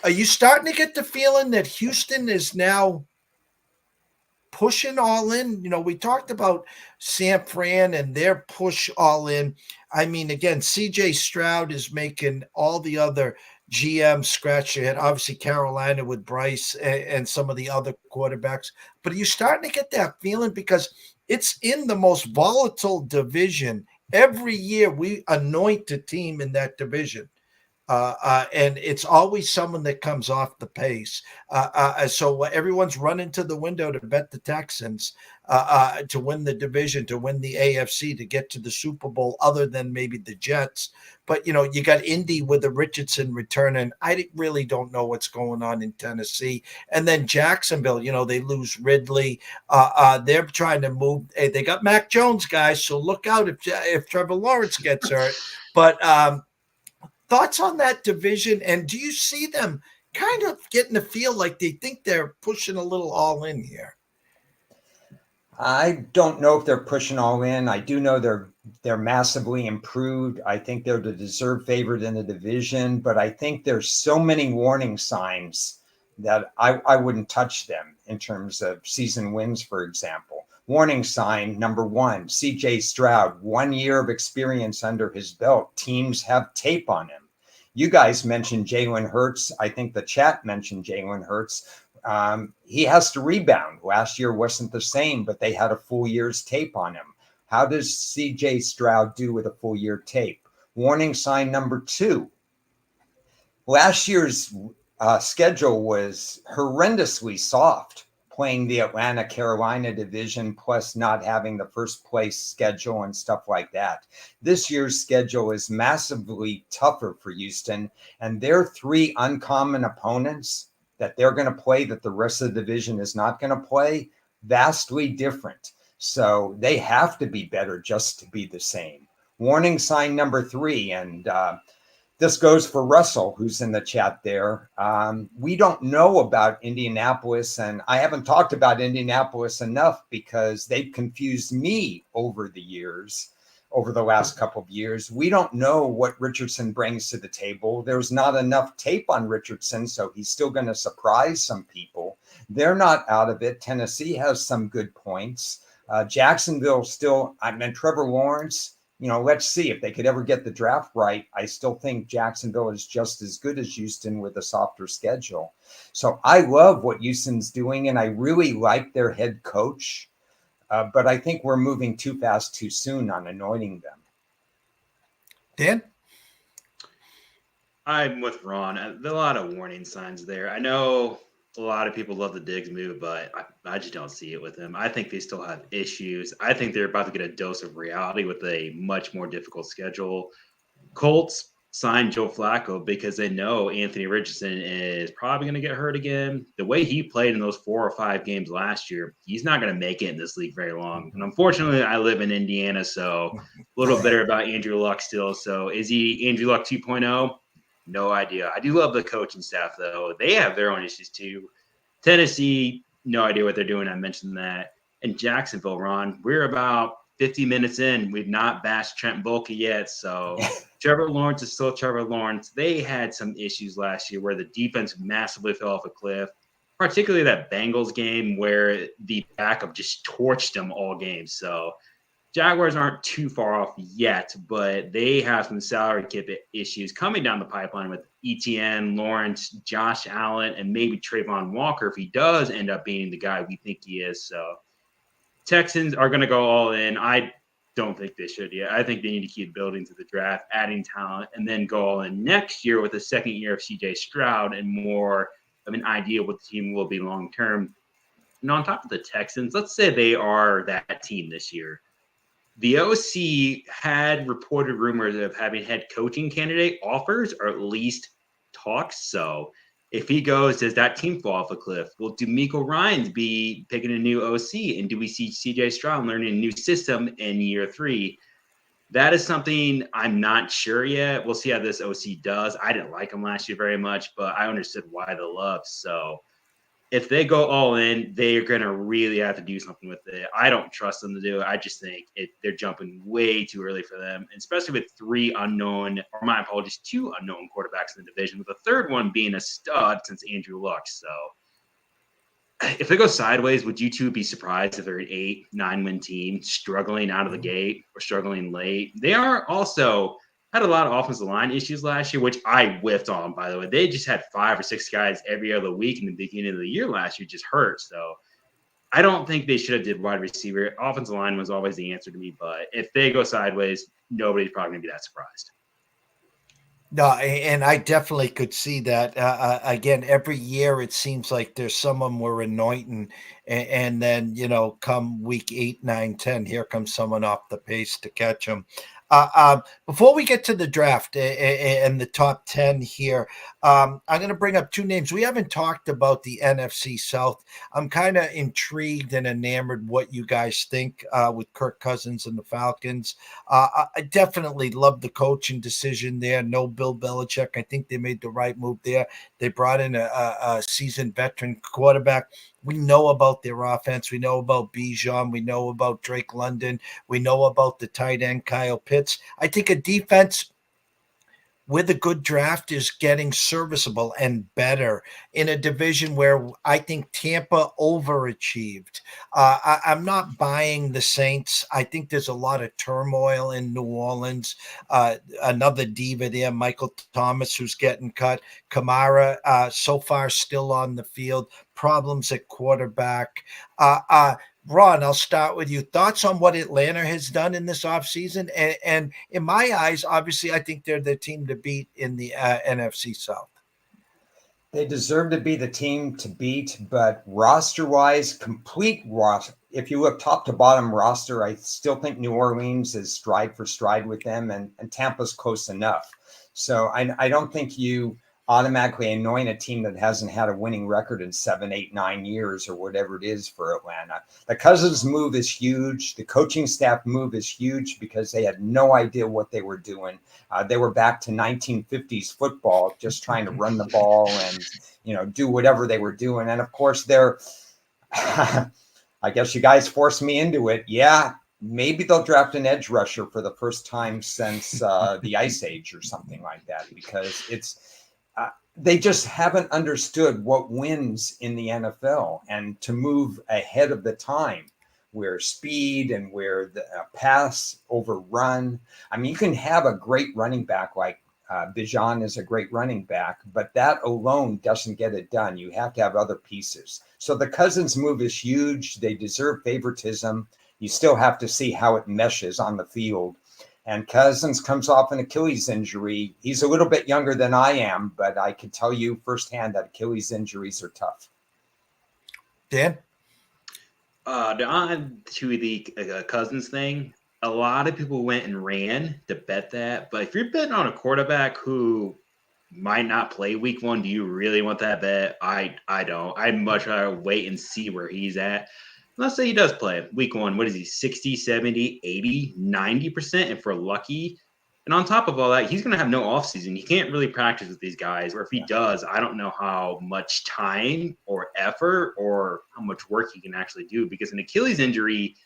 are you starting to get the feeling that Houston is now pushing all in? We talked about San Fran and their push all in. I mean, again, CJ Stroud is making all the other GM scratch their head. Obviously, Carolina with Bryce and some of the other quarterbacks. But are you starting to get that feeling? Because it's in the most volatile division. Every year we anoint a team in that division. And it's always someone that comes off the pace. So everyone's running to the window to bet the Texans to win the division, to win the AFC, to get to the Super Bowl, other than maybe the Jets. But, you got Indy with the Richardson return, and I really don't know what's going on in Tennessee. And then Jacksonville, they lose Ridley. They're trying to move. Hey, they got Mac Jones, guys, so look out if Trevor Lawrence gets hurt. But thoughts on that division, and do you see them kind of getting to feel like they think they're pushing a little all in here? I don't know if they're pushing all in. I do know they're massively improved. I think they're the deserved favorite in the division, but I think there's so many warning signs that I wouldn't touch them in terms of season wins, for example. Warning sign number 1, CJ Stroud, 1 year of experience under his belt. Teams have tape on him. You guys mentioned Jalen Hurts. I think the chat mentioned Jalen Hurts. He has to rebound. Last year wasn't the same, but they had a full year's tape on him. How does CJ Stroud do with a full year tape? Warning sign number 2. Last year's schedule was horrendously soft, playing the Atlanta Carolina division, plus not having the first place schedule and stuff like that. This year's schedule is massively tougher for Houston, and their 3 uncommon opponents that they're going to play that the rest of the division is not going to play, vastly different. So they have to be better just to be the same. Warning sign number 3, and this goes for Russell, who's in the chat there. We don't know about Indianapolis, and I haven't talked about Indianapolis enough because they've confused me over the last couple of years. We don't know what Richardson brings to the table. There's not enough tape on Richardson, so he's still going to surprise some people. They're not out of it. Tennessee has some good points. Jacksonville still, Trevor Lawrence, let's see if they could ever get the draft right. I still think Jacksonville is just as good as Houston with a softer schedule. So I love what Houston's doing, and I really like their head coach. But I think we're moving too fast, too soon on anointing them. Dan? I'm with Ron. There are a lot of warning signs there. I know a lot of people love the Diggs move, but I just don't see it with him. I think they still have issues. I think they're about to get a dose of reality with a much more difficult schedule. Colts signed Joe Flacco because they know Anthony Richardson is probably going to get hurt again. The way he played in those 4 or 5 games last year, he's not going to make it in this league very long. And unfortunately, I live in Indiana, so a little bitter about Andrew Luck still. So is he Andrew Luck 2.0? No idea. I do love the coaching staff, though. They have their own issues, too. Tennessee, no idea what they're doing. I mentioned that. And Jacksonville, Ron, we're about 50 minutes in. We've not bashed Trent Baalke yet. So Trevor Lawrence is still Trevor Lawrence. They had some issues last year where the defense massively fell off a cliff, particularly that Bengals game where the backup just torched them all game. So Jaguars aren't too far off yet, but they have some salary cap issues coming down the pipeline with Etienne, Lawrence, Josh Allen, and maybe Trayvon Walker if he does end up being the guy we think he is. So Texans are going to go all in. I don't think they should yet. I think they need to keep building to the draft, adding talent, and then go all in next year with the second year of CJ Stroud and more of an idea of what the team will be long term. And on top of the Texans, let's say they are that team this year. The OC had reported rumors of having head coaching candidate offers or at least talks. So if he goes, does that team fall off a cliff? Will DeMeco Ryans be picking a new OC? And do we see CJ Stroud learning a new system in year 3? That is something I'm not sure yet. We'll see how this OC does. I didn't like him last year very much, but I understood why the love. So if they go all in, they're going to really have to do something with it. I don't trust them to do it. I just think they're jumping way too early for them, especially with 2 unknown quarterbacks in the division, with the third one being a stud since Andrew Luck. So if they go sideways, would you two be surprised if they're an 8-9 win team struggling out of the gate or struggling late? They are also had a lot of offensive line issues last year, which I whiffed on, by the way. They just had 5 or 6 guys every other week in the beginning of the year last year just hurt. So I don't think they should have did wide receiver. Offensive line was always the answer to me, but if they go sideways, nobody's probably going to be that surprised. No, and I definitely could see that. Again, every year it seems like there's someone we're anointing, and then, come week 8, 9, 10, here comes someone off the pace to catch them. Before we get to the draft and the top 10 here, I'm going to bring up 2 names. We haven't talked about the NFC South. I'm kind of intrigued and enamored what you guys think with Kirk Cousins and the Falcons. I definitely love the coaching decision there. No Bill Belichick. I think they made the right move there. They brought in a seasoned veteran quarterback. We know about their offense. We know about Bijan. We know about Drake London. We know about the tight end, Kyle Pitts. I think a defense with a good draft is getting serviceable and better in a division where I think Tampa overachieved. I'm not buying the Saints. I think there's a lot of turmoil in New Orleans. Another diva there, Michael Thomas, who's getting cut. Kamara, so far still on the field. Problems at quarterback. Ron, I'll start with you. Thoughts on what Atlanta has done in this offseason? And in my eyes, obviously, I think they're the team to beat in the NFC South. They deserve to be the team to beat, but roster-wise, complete roster. If you look top to bottom roster, I still think New Orleans is stride for stride with them, and Tampa's close enough. So I don't think you automatically anoint a team that hasn't had a winning record in 7, 8, 9 years or whatever it is for Atlanta. The Cousins move is huge. The coaching staff move is huge because they had no idea what they were doing. They were back to 1950s football, just trying to run the ball and, do whatever they were doing. And of course, I guess you guys forced me into it. Yeah, maybe they'll draft an edge rusher for the first time since the Ice Age or something like that, because they just haven't understood what wins in the NFL, and to move ahead of the time where speed and where the pass over run. I mean, you can have a great running back like Bijan is a great running back, but that alone doesn't get it done. You have to have other pieces. So the Cousins move is huge. They deserve favoritism. You still have to see how it meshes on the field. And Cousins comes off an Achilles injury. He's a little bit younger than I am, but I can tell you firsthand that Achilles injuries are tough. Dan? On to the Cousins thing, a lot of people went and ran to bet that. But if you're betting on a quarterback who might not play week 1, do you really want that bet? I don't. I'd much rather wait and see where he's at. Let's say he does play week 1. What is he? 60, 70, 80, 90%. And for lucky. And on top of all that, he's going to have no offseason. He can't really practice with these guys. Or if he does, I don't know how much time or effort or how much work he can actually do. Because an Achilles injury,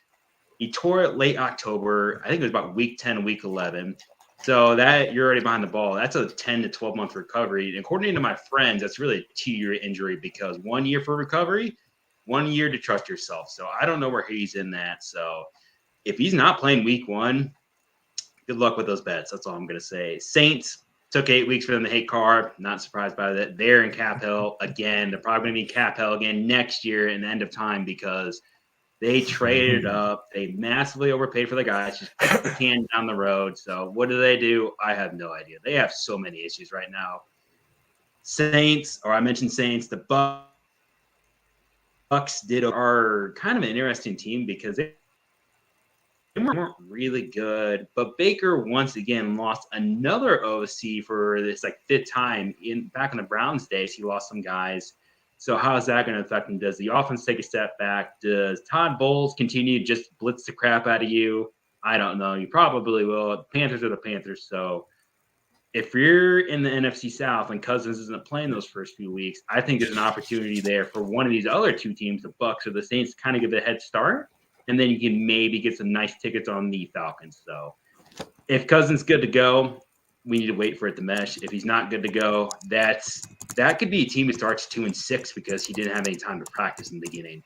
he tore it late October. I think it was about week 10, week 11. So that you're already behind the ball. That's a 10 to 12 month recovery. And according to my friends, that's really a 2-year injury, because 1 year for recovery, 1 year to trust yourself. So I don't know where he's in that. So if he's not playing week 1, good luck with those bets. That's all I'm going to say. Saints took 8 weeks for them to hit Carr. Not surprised by that. They're in cap hell again. They're probably going to be cap hell again next year in the end of time, because they traded up. They massively overpaid for the guys. Just kicked the can down the road. So what do? I have no idea. They have so many issues right now. I mentioned Saints. The Bucks are kind of an interesting team because they weren't really good, but Baker once again lost another OC for this 5th time back in the Browns days. He lost some guys. So how is that going to affect him? Does the offense take a step back? Does Todd Bowles continue to just blitz the crap out of you? I don't know. You probably will. The Panthers are the Panthers. So if you're in the NFC South and Cousins isn't playing those first few weeks, I think there's an opportunity there for one of these other 2 teams, the Bucks or the Saints, to kind of give it a head start. And then you can maybe get some nice tickets on the Falcons. So if Cousins good to go, we need to wait for it to mesh. If he's not good to go, that could be a team that starts 2-6 because he didn't have any time to practice in the beginning.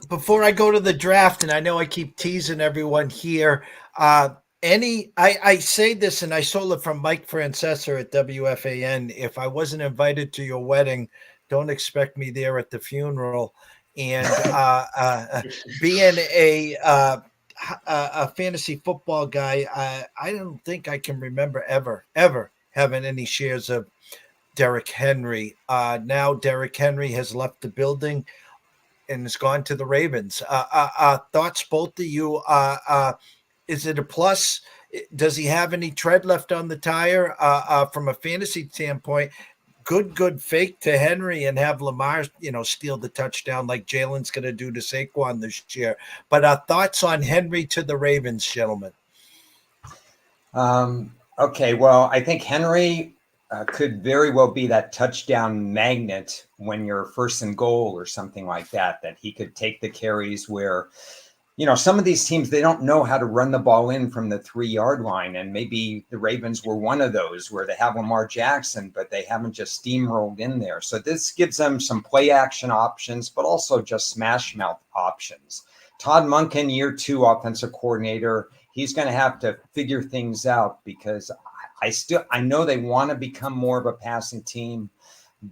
Before I go to the draft, and I know I keep teasing everyone here, I say this, and I stole it from Mike Francesa at WFAN. If I wasn't invited to your wedding, don't expect me there at the funeral. And being a fantasy football guy, I don't think I can remember ever having any shares of Derrick Henry. Now Derrick Henry has left the building and has gone to the Ravens. Thoughts, both of you? Is it a plus? Does he have any tread left on the tire from a fantasy standpoint? Good fake to Henry and have Lamar, steal the touchdown like Jalen's going to do to Saquon this year. But thoughts on Henry to the Ravens, gentlemen? Okay, well, I think Henry could very well be that touchdown magnet when you're first and goal or something like that he could take the carries where some of these teams, they don't know how to run the ball in from the 3-yard line. And maybe the Ravens were one of those where they have Lamar Jackson, but they haven't just steamrolled in there. So this gives them some play action options, but also just smash mouth options. Todd Monken, year 2 offensive coordinator, he's going to have to figure things out because I know they want to become more of a passing team,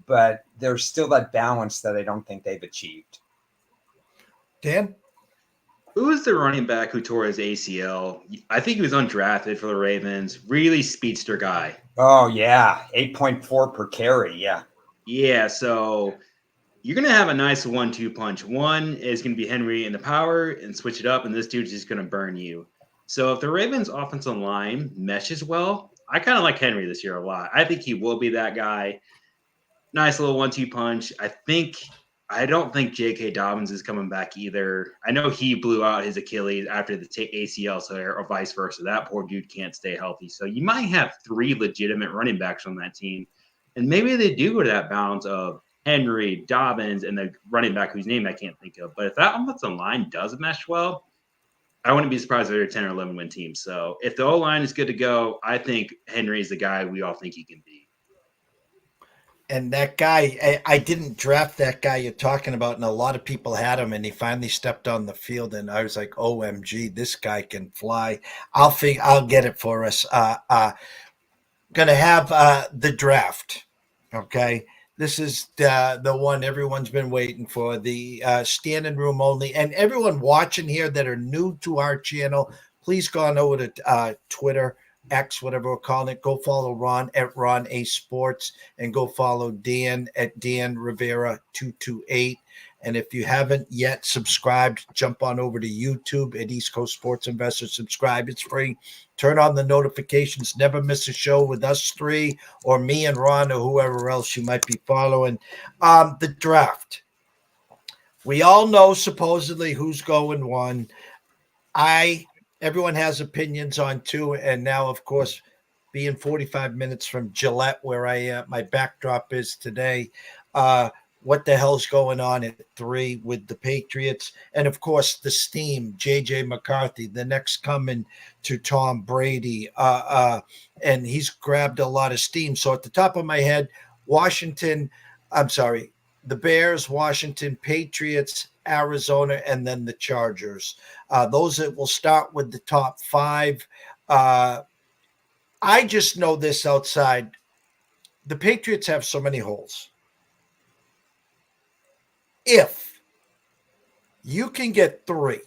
but there's still that balance that I don't think they've achieved. Dan? Who is the running back who tore his ACL? I think he was undrafted for the Ravens. Really speedster guy. Oh, yeah. 8.4 per carry. Yeah. Yeah, so you're going to have a nice 1-2 punch. One is going to be Henry in the power and switch it up, and this dude's just going to burn you. So if the Ravens offensive line meshes well, I kind of like Henry this year a lot. I think he will be that guy. Nice little 1-2 punch. I don't think J.K. Dobbins is coming back either. I know he blew out his Achilles after the ACL tear or vice versa. That poor dude can't stay healthy. So you might have 3 legitimate running backs on that team. And maybe they do go to that balance of Henry, Dobbins, and the running back whose name I can't think of. But if that offensive line does mesh well, I wouldn't be surprised if they're a 10 or 11 win team. So if the O-line is good to go, I think Henry's the guy we all think he can be. And that guy, I didn't draft that guy you're talking about, and a lot of people had him, and he finally stepped on the field, and I was like, OMG, this guy can fly. I'll get it for us. Gonna have the draft, okay? This is the one everyone's been waiting for, the standing room only. And everyone watching here that are new to our channel, please go on over to Twitter, X, whatever we're calling it. Go follow Ron at Ron A Sports, and go follow Dan at Dan Rivera 228. And if you haven't yet subscribed, jump on over to YouTube at East Coast Sports Investors. Subscribe. It's free. Turn on the notifications. Never miss a show with us 3 or me and Ron or whoever else you might be following. The draft. We all know supposedly who's going 1. Everyone has opinions on 2, and now, of course, being 45 minutes from Gillette, where my backdrop is today, what the hell's going on at 3 with the Patriots? And, of course, the steam, J.J. McCarthy, the next coming to Tom Brady, and he's grabbed a lot of steam. So at the top of my head, the Bears, Washington, Patriots, Arizona, and then the Chargers. Those that will start with the top 5. I just know this outside. The Patriots have so many holes. If you can get 3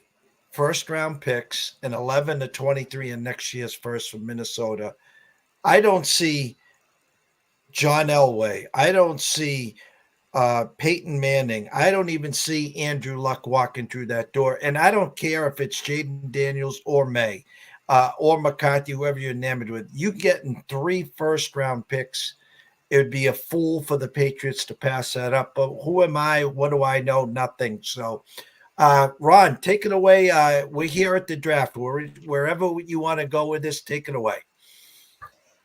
first-round picks and 11 to 23 in next year's first from Minnesota, I don't see John Elway. I don't see Peyton Manning. I don't even see Andrew Luck walking through that door. And I don't care if it's Jaden Daniels or May or McCarthy, whoever you're enamored with. You getting 3 first-round picks, it would be a fool for the Patriots to pass that up. But who am I? What do I know? Nothing. So, Ron, take it away. We're here at the draft. Wherever you want to go with this, take it away.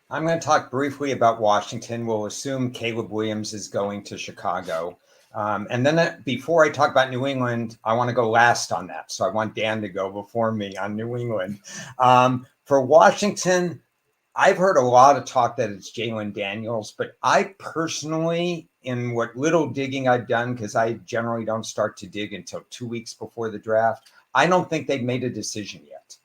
I'm going to talk briefly about Washington. We'll assume Caleb Williams is going to Chicago. And then before I talk about New England, I want to go last on that. So I want Dan to go before me on New England. For Washington, I've heard a lot of talk that it's Jalen Daniels, but I personally, in what little digging I've done, because I generally don't start to dig until 2 weeks before the draft, I don't think they've made a decision yet,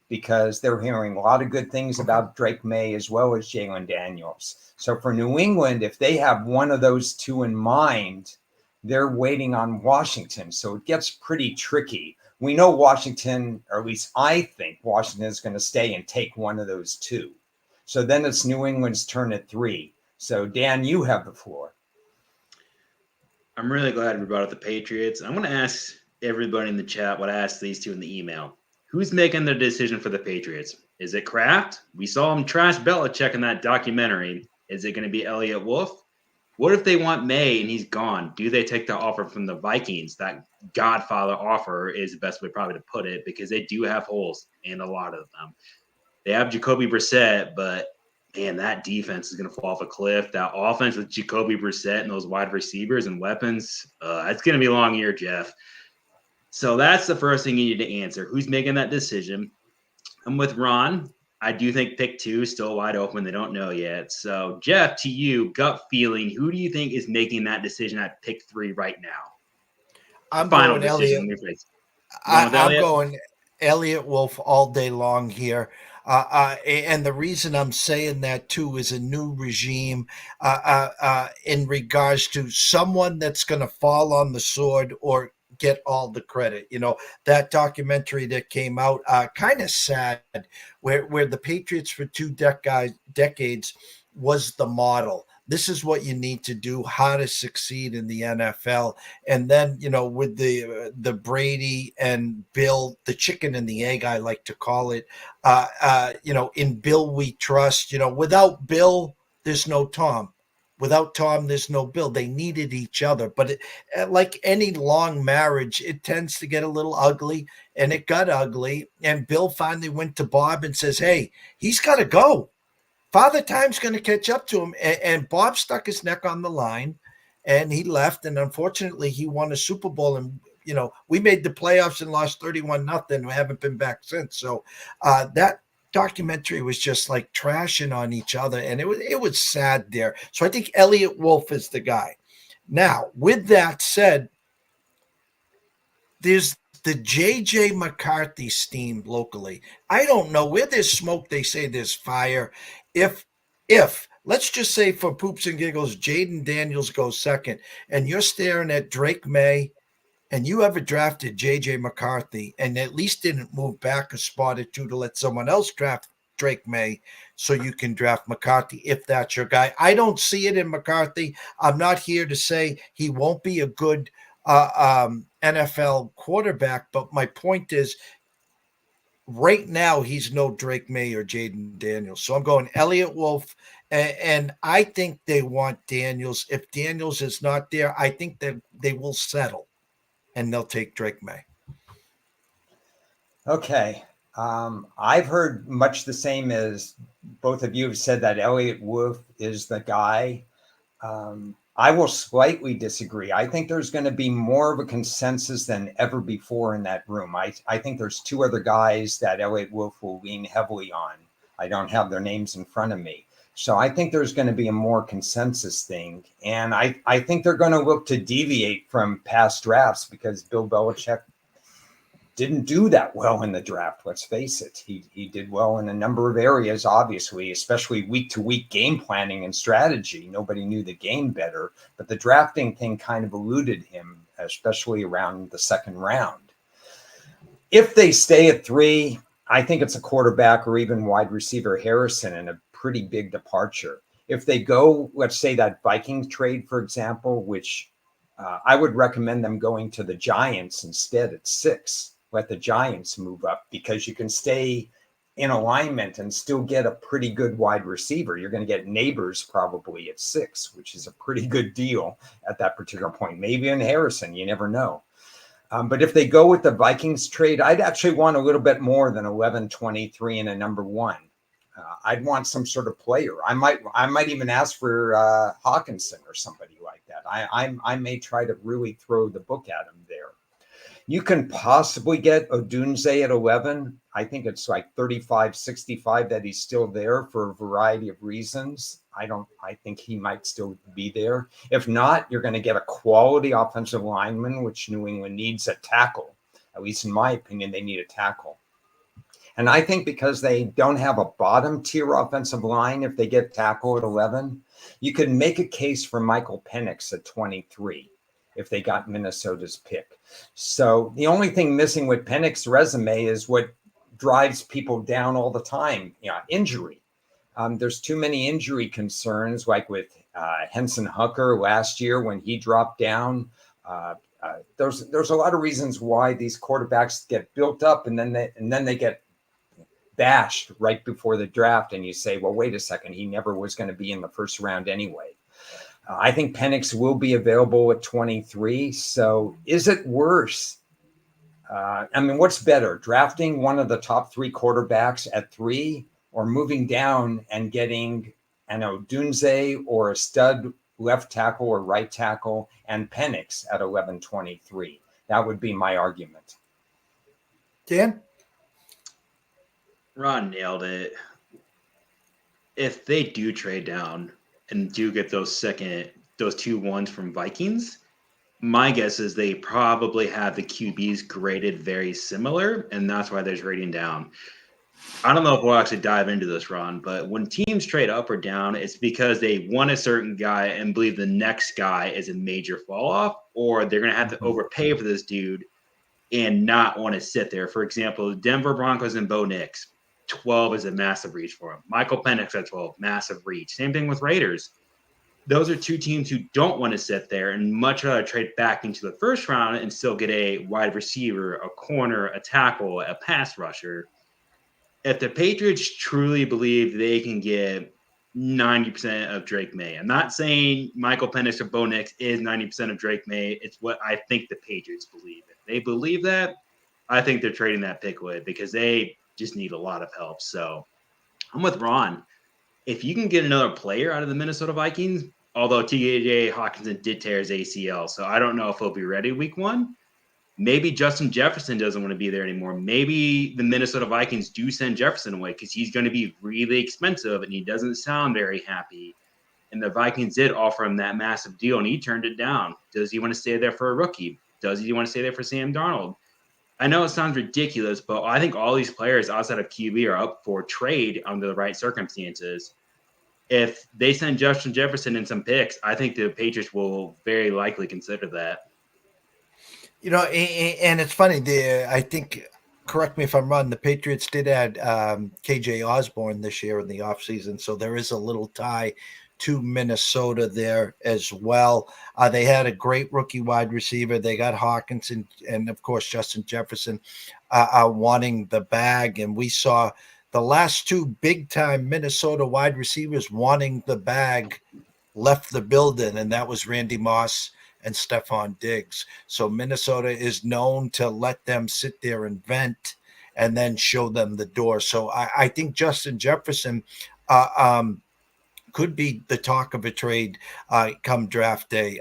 because they're hearing a lot of good things about Drake May as well as Jalen Daniels. So for New England, if they have one of those 2 in mind, they're waiting on Washington. So it gets pretty tricky. We know Washington, or at least I think Washington is going to stay and take one of those 2. So then it's New England's turn at 3. So Dan, you have the floor. I'm really glad we brought up the Patriots. I'm going to ask everybody in the chat what I asked these 2 in the email. Who's making the decision for the Patriots? Is it Kraft? We saw him trash Belichick in that documentary. Is it going to be Elliott Wolf? What if they want May and he's gone? Do they take the offer from the Vikings? That Godfather offer is the best way probably to put it, because they do have holes, and a lot of them. They have Jacoby Brissett, but man, that defense is going to fall off a cliff. That offense with Jacoby Brissett and those wide receivers and weapons, it's going to be a long year, Jeff. So that's the first thing you need to answer. Who's making that decision? I'm with Ron. I do think pick 2 is still wide open. They don't know yet. So, Jeff, to you, gut feeling, who do you think is making that decision at pick 3 right now? I'm Final going decision. Elliot. Going with I'm Elliot? going Elliot Wolf all day long here. And the reason I'm saying that too is a new regime in regards to someone that's going to fall on the sword or get all the credit. You know, that documentary that came out, kind of sad, where the Patriots for decades was the model. This is what you need to do, how to succeed in the NFL. And then, you know, with the Brady and Bill, the chicken and the egg, I like to call it, you know, in Bill we trust. You know, without Bill, there's no Tom. Without Tom, there's no Bill. They needed each other. But like any long marriage, it tends to get a little ugly, and it got ugly. And Bill finally went to Bob and says, hey, he's got to go. Father Time's going to catch up to him. And Bob stuck his neck on the line, and he left. And unfortunately, he won a Super Bowl. And, you know, we made the playoffs and lost 31-0. We haven't been back since. So that documentary was just like trashing on each other. And it was sad there. So I think Elliot Wolf is the guy. Now, with that said, there's the J.J. McCarthy steam locally. I don't know. Where there's smoke, they say there's fire. If let's just say for poops and giggles, Jaden Daniels goes second, and you're staring at Drake May, and you ever drafted J.J. McCarthy and at least didn't move back a spot or two to let someone else draft Drake May so you can draft McCarthy if that's your guy. I don't see it in McCarthy. I'm not here to say he won't be a good NFL quarterback, but my point is right now he's no Drake May or Jaden Daniels. So I'm going Elliot Wolf, and I think they want Daniels. If Daniels is not there, I think that they will settle and they'll take Drake May. Okay. I've heard much the same as both of you have said, that Elliot Wolf is the guy. I will slightly disagree. I think there's going to be more of a consensus than ever before in that room. I think there's 2 other guys that Elliot Wolf will lean heavily on. I don't have their names in front of me. So I think there's going to be a more consensus thing. And I think they're going to look to deviate from past drafts because Bill Belichick didn't do that well in the draft. Let's face it. He did well in a number of areas, obviously, especially week-to-week game planning and strategy. Nobody knew the game better, but the drafting thing kind of eluded him, especially around the second round. If they stay at 3, I think it's a quarterback or even wide receiver Harrison, and a pretty big departure. If they go, let's say that Vikings trade, for example, which I would recommend them going to the Giants instead at 6. Let the Giants move up because you can stay in alignment and still get a pretty good wide receiver. You're going to get Neighbors probably at 6, which is a pretty good deal at that particular point. Maybe in Harrison, you never know. But if they go with the Vikings trade, I'd actually want a little bit more than 11-23 and a number 1. I'd want some sort of player. I might even ask for Hawkinson or somebody like that. I may try to really throw the book at him there. You can possibly get Odunze at 11. I think it's like 35-65 that he's still there for a variety of reasons. I think he might still be there. If not, you're going to get a quality offensive lineman, which New England needs a tackle. At least in my opinion, they need a tackle. And I think because they don't have a bottom tier offensive line, if they get tackle at 11, you could make a case for Michael Penix at 23 if they got Minnesota's pick. So the only thing missing with Penix's resume is what drives people down all the time, injury. There's too many injury concerns, like with Henson Hooker last year when he dropped down. There's a lot of reasons why these quarterbacks get built up and then they get bashed right before the draft, and you say, well, wait a second, he never was going to be in the first round anyway. I think Penix will be available at 23. So is it worse? What's better, drafting one of the top 3 quarterbacks at 3 or moving down and getting an Odunze or a stud left tackle or right tackle and Penix at 11-23? That would be my argument. Dan? Ron nailed it. If they do trade down and do get those 2-1s from Vikings, my guess is they probably have the QBs graded very similar, and that's why they're trading down. I don't know if we'll actually dive into this, Ron, but when teams trade up or down, it's because they want a certain guy and believe the next guy is a major fall off, or they're going to have to overpay for this dude and not want to sit there. For example, Denver Broncos and Bo Nix, 12 is a massive reach for him. Michael Penix at 12, massive reach. Same thing with Raiders. Those are two teams who don't want to sit there and much rather trade back into the first round and still get a wide receiver, a corner, a tackle, a pass rusher. If the Patriots truly believe they can get 90% of Drake May, I'm not saying Michael Penix or Bo Nix is 90% of Drake May. It's what I think the Patriots believe. If they believe that, I think they're trading that pick away because they just need a lot of help. So I'm with Ron. If you can get another player out of the Minnesota Vikings, although TJ Hawkinson did tear his ACL, so I don't know if he'll be ready week 1. Maybe Justin Jefferson doesn't want to be there anymore. Maybe the Minnesota Vikings do send Jefferson away because he's going to be really expensive and he doesn't sound very happy. And the Vikings did offer him that massive deal and he turned it down. Does he want to stay there for a rookie? Does he want to stay there for Sam Darnold? I know it sounds ridiculous, but I think all these players outside of QB are up for trade under the right circumstances. If they send Justin Jefferson and some picks, I think the Patriots will very likely consider that. You know, and it's funny. I think, correct me if I'm wrong, the Patriots did add KJ Osborne this year in the offseason, so there is a little tie to Minnesota there as well. They had a great rookie wide receiver. They got Hawkinson and, of course, Justin Jefferson wanting the bag, and we saw the last two big-time Minnesota wide receivers wanting the bag left the building, and that was Randy Moss and Stephon Diggs. So Minnesota is known to let them sit there and vent and then show them the door. So I think Justin Jefferson could be the talk of a trade come draft day.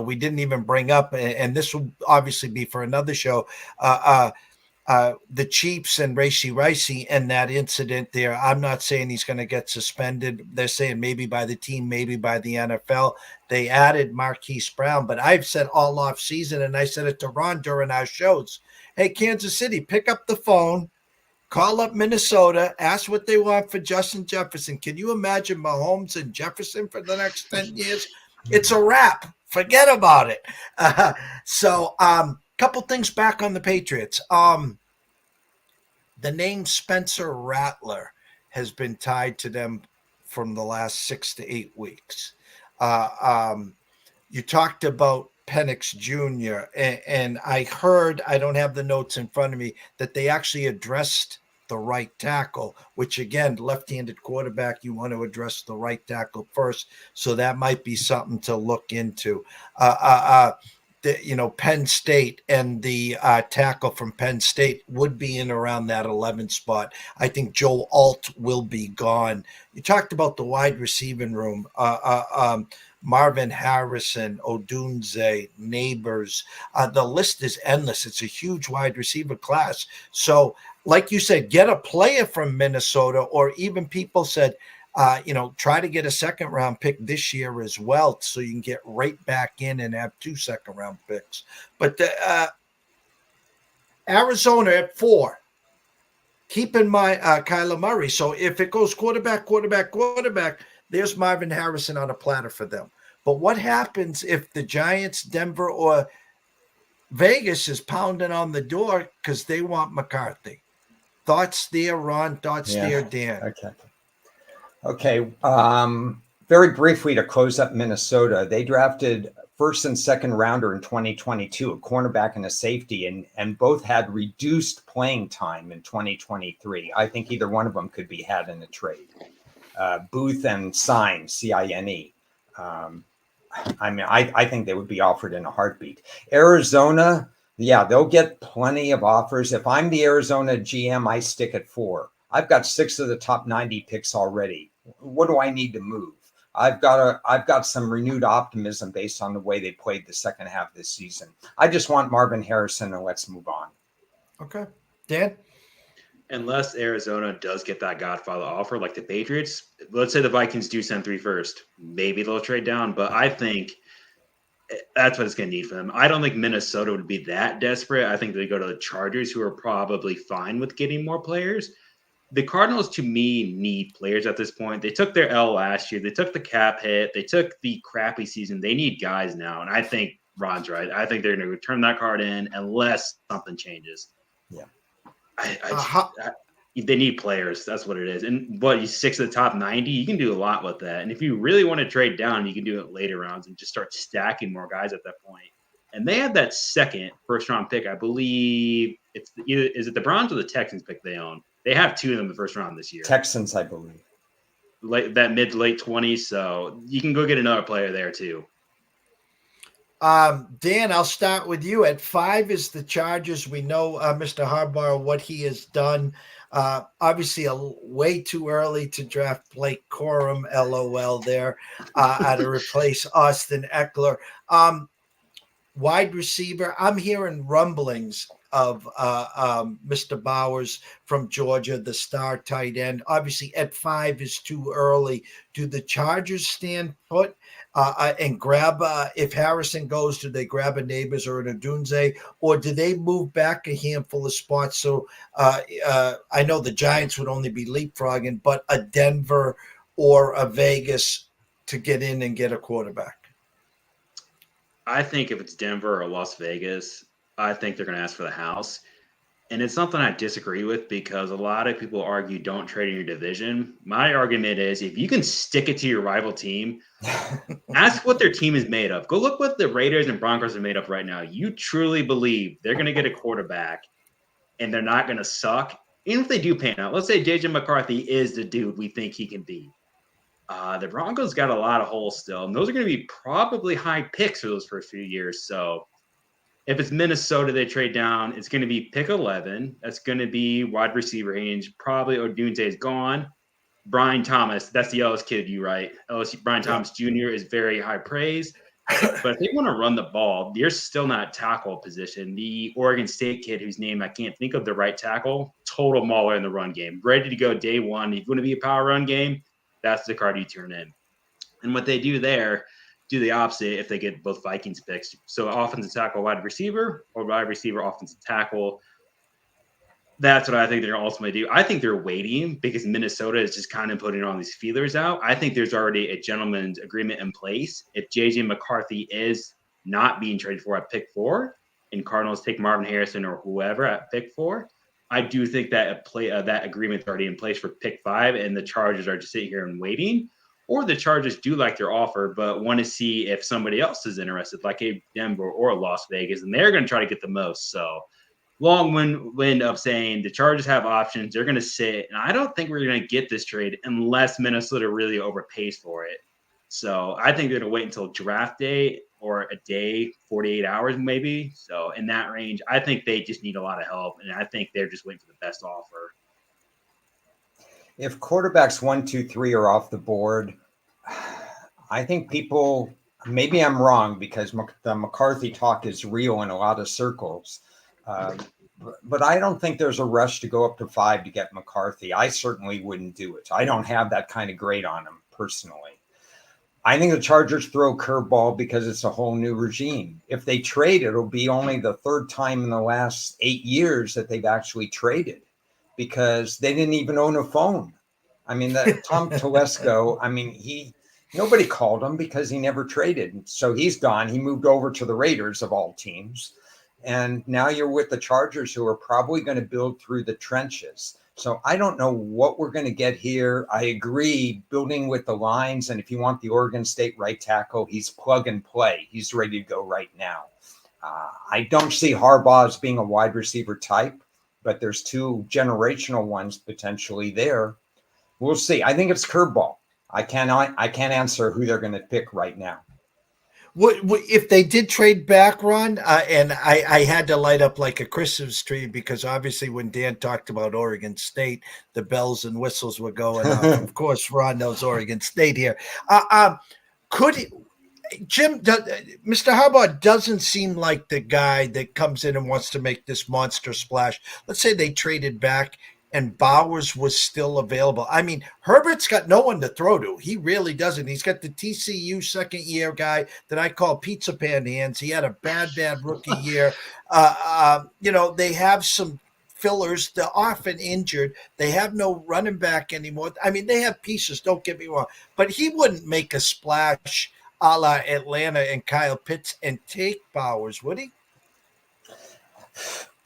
We didn't even bring up, and this will obviously be for another show, the Chiefs and Racey Ricey and that incident there. I'm not saying he's going to get suspended. They're saying maybe by the team, maybe by the NFL. They added Marquise Brown, but I've said all off season, and I said it to Ron during our shows. Hey, Kansas City, pick up the phone, call up Minnesota, ask what they want for Justin Jefferson. Can you imagine Mahomes and Jefferson for the next 10 years? It's a wrap. Forget about it. Couple things back on the Patriots. The name Spencer Rattler has been tied to them from the last 6 to 8 weeks. You talked about Penix Jr., and I heard, I don't have the notes in front of me, that they actually addressed the right tackle, which again, left-handed quarterback, you want to address the right tackle first. So that might be something to look into. Penn State and the tackle from Penn State would be in around that 11 spot. I think Joe Alt will be gone. You talked about the wide receiving room. Marvin Harrison, Odunze, Neighbors. The list is endless. It's a huge wide receiver class. So, like you said, get a player from Minnesota, or even people said, try to get a second-round pick this year as well, so you can get right back in and have 2 second-round picks. But Arizona at 4. Keep in mind Kyler Murray. So if it goes quarterback, there's Marvin Harrison on a platter for them. But what happens if the Giants, Denver, or Vegas is pounding on the door because they want McCarthy? Thoughts there, Ron? Thoughts there, Dan? Okay. Very briefly to close up Minnesota, they drafted first and second rounder in 2022, a cornerback and a safety, and both had reduced playing time in 2023. I think either one of them could be had in a trade. Booth and Cine, C-I-N-E. I think they would be offered in a heartbeat. Arizona, they'll get plenty of offers. If I'm the Arizona GM, I stick at 4. I've got 6 of the top 90 picks already. What do I need to move? I've got some renewed optimism based on the way they played the second half of this season. I just want Marvin Harrison, and let's move on. Okay. Dan? Unless Arizona does get that Godfather offer like the Patriots, let's say the Vikings do send 3 first, maybe they'll trade down. But I think that's what it's going to need for them. I don't think Minnesota would be that desperate. I think they go to the Chargers, who are probably fine with getting more players. The Cardinals, to me, need players at this point. They took their L last year. They took the cap hit. They took the crappy season. They need guys now. And I think Ron's right. I think they're going to return that card in unless something changes. Yeah. They need players. That's what it is. And you 6 of the top 90, you can do a lot with that. And if you really want to trade down, you can do it later rounds and just start stacking more guys at that point. And they had that second first-round pick. I believe is it the Browns or the Texans pick they own? They have 2 of them in the first round this year. Texans, I believe. That mid to late 20s. So you can go get another player there too. Dan, I'll start with you. At 5 is the Chargers. We know Mr. Harbaugh, what he has done. Obviously, way too early to draft Blake Corum, LOL there, to replace Austin Eckler. Wide receiver, I'm hearing rumblings of Mr. Bowers from Georgia, the star tight end. Obviously, at 5 is too early. Do the Chargers stand put and grab, if Harrison goes, do they grab a Neighbors or an Odunze, or do they move back a handful of spots? So I know the Giants would only be leapfrogging, but a Denver or a Vegas to get in and get a quarterback. I think if it's Denver or Las Vegas, I think they're going to ask for the house. And it's something I disagree with because a lot of people argue don't trade in your division. My argument is if you can stick it to your rival team, ask what their team is made of. Go look what the Raiders and Broncos are made of right now. You truly believe they're going to get a quarterback and they're not going to suck. Even if they do pan out, let's say JJ McCarthy is the dude we think he can be. The Broncos got a lot of holes still, and those are going to be probably high picks for those first few years. So if it's Minnesota, they trade down, it's going to be pick 11. That's going to be wide receiver range. Probably Odunze is gone. Brian Thomas, that's the Ellis kid, you right? Brian Thomas Jr. is very high praise. But if they want to run the ball, they're still not tackle position. The Oregon State kid, whose name I can't think of, the right tackle, total mauler in the run game. Ready to go day one. If you want to be a power run game, that's the card you turn in. And what they do there, do the opposite if they get both Vikings picks. So offensive tackle, wide receiver, or wide receiver, offensive tackle. That's what I think they're going to ultimately do. I think they're waiting because Minnesota is just kind of putting all these feelers out. I think there's already a gentleman's agreement in place. If J.J. McCarthy is not being traded for at pick 4 and Cardinals take Marvin Harrison or whoever at pick 4, I do think that that agreement's already in place for pick 5 and the Chargers are just sitting here and waiting. Or the Chargers do like their offer but want to see if somebody else is interested, like a Denver or a Las Vegas, and they're going to try to get the most. So long wind of saying the Chargers have options. They're going to sit, and I don't think we're going to get this trade unless Minnesota really overpays for it. So I think they're going to wait until draft day or a day, 48 hours maybe. So in that range, I think they just need a lot of help, and I think they're just waiting for the best offer. If quarterbacks 1, 2, 3 are off the board, I think people, maybe I'm wrong because the McCarthy talk is real in a lot of circles. But I don't think there's a rush to go up to 5 to get McCarthy. I certainly wouldn't do it. I don't have that kind of grade on him personally. I think the Chargers throw curveball because it's a whole new regime. If they trade, it'll be only the 3rd time in the last 8 years that they've actually traded because they didn't even own a phone. I mean, that Tom Telesco, I mean, nobody called him because he never traded. So he's gone. He moved over to the Raiders of all teams. And now you're with the Chargers, who are probably going to build through the trenches. So I don't know what we're going to get here. I agree, building with the lines. And if you want the Oregon State right tackle, he's plug and play. He's ready to go right now. I don't see Harbaugh as being a wide receiver type, but there's 2 generational ones potentially there. We'll see. I think it's curveball. I can't answer who they're going to pick right now. If they did trade back, Ron, and I had to light up like a Christmas tree because obviously when Dan talked about Oregon State, the bells and whistles were going off. Of course, Ron knows Oregon State here. Could he, Mr. Harbaugh doesn't seem like the guy that comes in and wants to make this monster splash. Let's say they traded back and Bowers was still available. I mean, Herbert's got no one to throw to. He really doesn't. He's got the TCU second year guy that I call pizza pan hands. He had a bad rookie year. They have some fillers. They're often injured. They have no running back anymore. I mean, they have pieces, don't get me wrong, but he wouldn't make a splash a la Atlanta and Kyle Pitts and take Bowers, would he?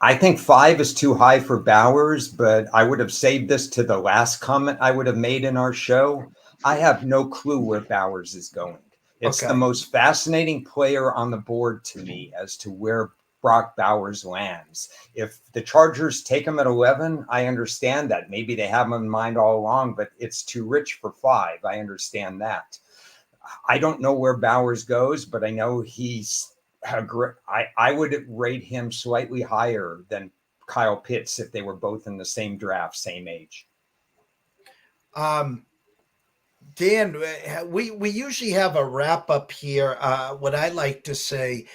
I think 5 is too high for Bowers, but I would have saved this to the last comment I would have made in our show. I have no clue where Bowers is going. It's the most fascinating player on the board to me as to where Brock Bowers lands. If the Chargers take him at 11, I understand that. Maybe they have him in mind all along, but it's too rich for 5. I understand that. I don't know where Bowers goes, but I know he's I would rate him slightly higher than Kyle Pitts if they were both in the same draft, same age. Dan, we usually have a wrap up here. What I like to say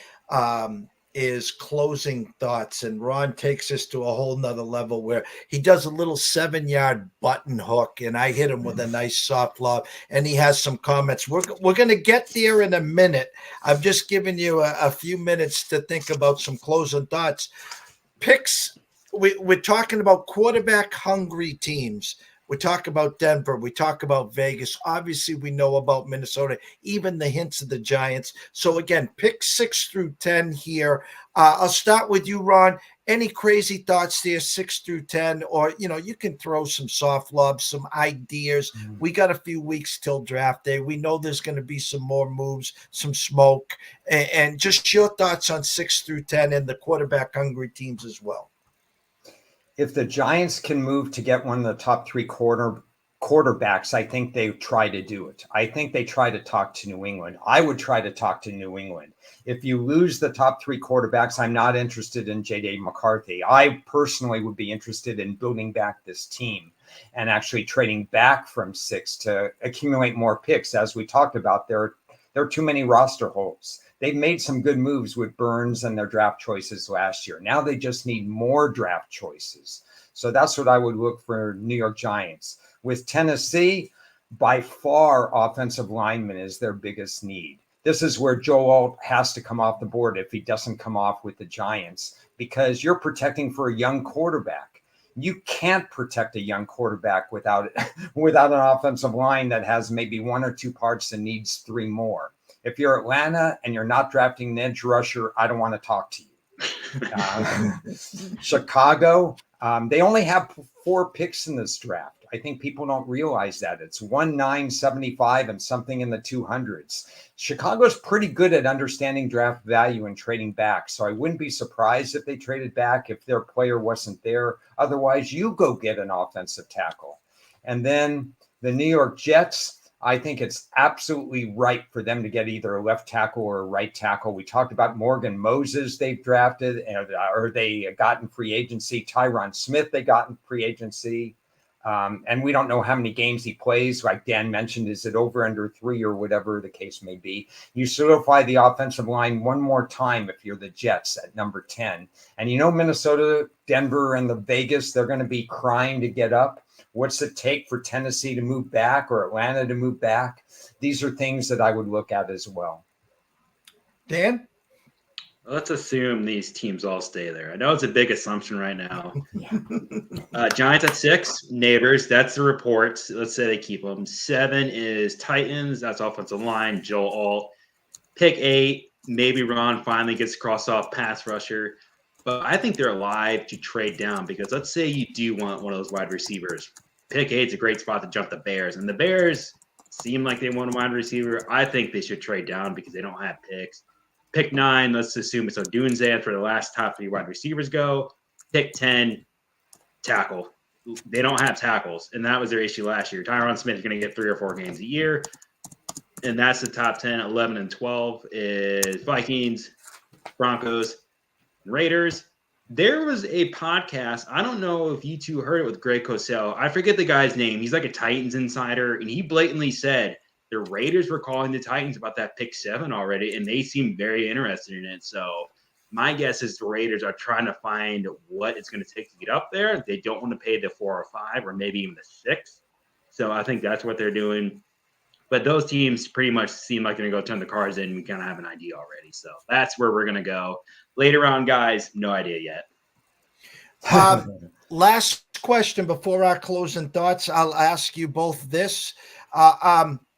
is closing thoughts, and Ron takes us to a whole nother level where he does a little 7-yard button hook, and I hit him with a nice soft lob, and he has some comments. We're going to get there in a minute. I've just given you a few minutes to think about some closing thoughts. Picks. We're talking about quarterback hungry teams. We talk about Denver. We talk about Vegas. Obviously, we know about Minnesota, even the hints of the Giants. So, again, pick 6 through 10 here. I'll start with you, Ron. Any crazy thoughts there, 6 through 10? Or, you can throw some soft lobs, some ideas. We got a few weeks till draft day. We know there's going to be some more moves, some smoke. And just your thoughts on 6 through 10 and the quarterback hungry teams as well. If the Giants can move to get one of the top 3 quarterbacks, I think they try to do it. I think they try to talk to New England. I would try to talk to New England. If you lose the top 3 quarterbacks, I'm not interested in J.J. McCarthy. I personally would be interested in building back this team and actually trading back from 6 to accumulate more picks. As we talked about, there are too many roster holes. They've made some good moves with Burns and their draft choices last year. Now they just need more draft choices. So that's what I would look for New York Giants. With Tennessee, by far, offensive lineman is their biggest need. This is where Joe Alt has to come off the board if he doesn't come off with the Giants, because you're protecting for a young quarterback. You can't protect a young quarterback without an offensive line that has maybe 1 or 2 parts and needs 3 more. If you're Atlanta and you're not drafting an edge rusher, I don't want to talk to you. Chicago, they only have 4 picks in this draft. I think people don't realize that. It's 1, 9, 75, and something in the 200s. Chicago's pretty good at understanding draft value and trading back. So I wouldn't be surprised if they traded back if their player wasn't there. Otherwise, you go get an offensive tackle. And then the New York Jets, I think it's absolutely right for them to get either a left tackle or a right tackle. We talked about Morgan Moses they've drafted, or they got in free agency. Tyron Smith they got in free agency. And we don't know how many games he plays. Like Dan mentioned, is it over under 3 or whatever the case may be? You solidify the offensive line one more time if you're the Jets at number 10. And Minnesota, Denver, and the Vegas, they're going to be crying to get up. What's it take for Tennessee to move back or Atlanta to move back? These are things that I would look at as well. Dan? Let's assume these teams all stay there. I know it's a big assumption right now. Giants at 6, neighbors. That's the reports. Let's say they keep them. 7 is Titans. That's offensive line, Joe Alt. Pick 8, maybe Ron finally gets crossed off pass rusher. But I think they're alive to trade down because let's say you do want one of those wide receivers. Pick 8 is a great spot to jump the Bears. And the Bears seem like they want a wide receiver. I think they should trade down because they don't have picks. Pick 9, let's assume it's Odunze for the last top 3 wide receivers go. Pick 10, tackle. They don't have tackles, and that was their issue last year. Tyron Smith is going to get 3 or 4 games a year. and that's the top 10. 11 and 12 is Vikings, Broncos, Raiders. There was a podcast. I don't know if you two heard it with Greg Cosell. I forget the guy's name. He's like a Titans insider, and he blatantly said the Raiders were calling the Titans about that pick 7 already, and they seem very interested in it. So my guess is the Raiders are trying to find what it's going to take to get up there. They don't want to pay the 4 or 5 or maybe even the 6. So I think that's what they're doing. But those teams pretty much seem like they're going to go turn the cards in. We kind of have an idea already. So that's where we're going to go. Later on, guys, no idea yet. Last question before our closing thoughts. I'll ask you both this.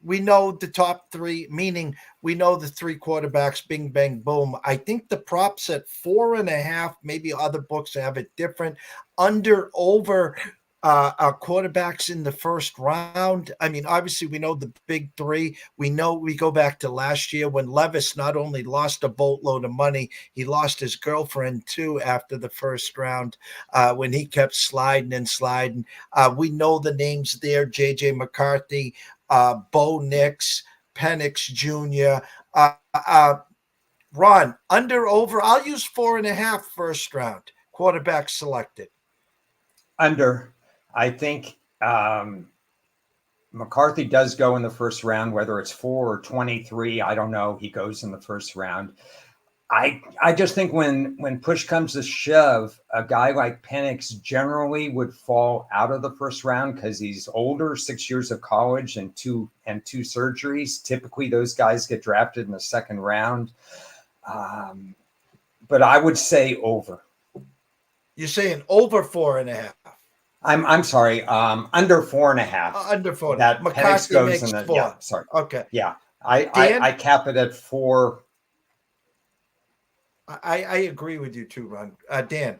We know the top 3, meaning we know the 3 quarterbacks, bing, bang, boom. I think the props at 4.5, maybe other books have it different, under, over quarterbacks in the first round. I mean, obviously we know the big 3. We know we go back to last year when Levis not only lost a boatload of money, he lost his girlfriend too after the first round when he kept sliding and sliding. We know the names there, JJ McCarthy, Bo Nix, Penix Jr. Ron, under, over? I'll use 4.5 first round quarterback selected. Under. I think McCarthy does go in the first round, whether it's 4 or 23. I don't know. He goes in the first round. I just think when push comes to shove, a guy like Penix generally would fall out of the first round because he's older, 6 years of college and two surgeries. Typically, those guys get drafted in the second round. But I would say over. You're saying over 4.5. I'm sorry. Under 4.5. Under 4. That McCarthy goes makes in the, 4. Yeah, sorry. Okay. Yeah. I cap it at 4. I agree with you too, Ron. Dan.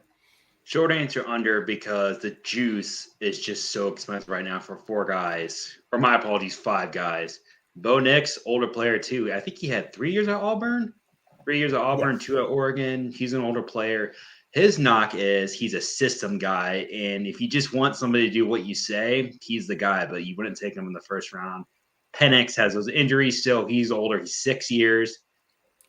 Short answer under, because the juice is just so expensive right now for 4 guys. Or my apologies, 5 guys. Bo Nix, older player too. I think he had 3 years at Auburn. 3 years at Auburn, 2 at Oregon. He's an older player. His knock is he's a system guy, and if you just want somebody to do what you say, he's the guy, but you wouldn't take him in the first round. Penix has those injuries still. He's older. He's 6 years.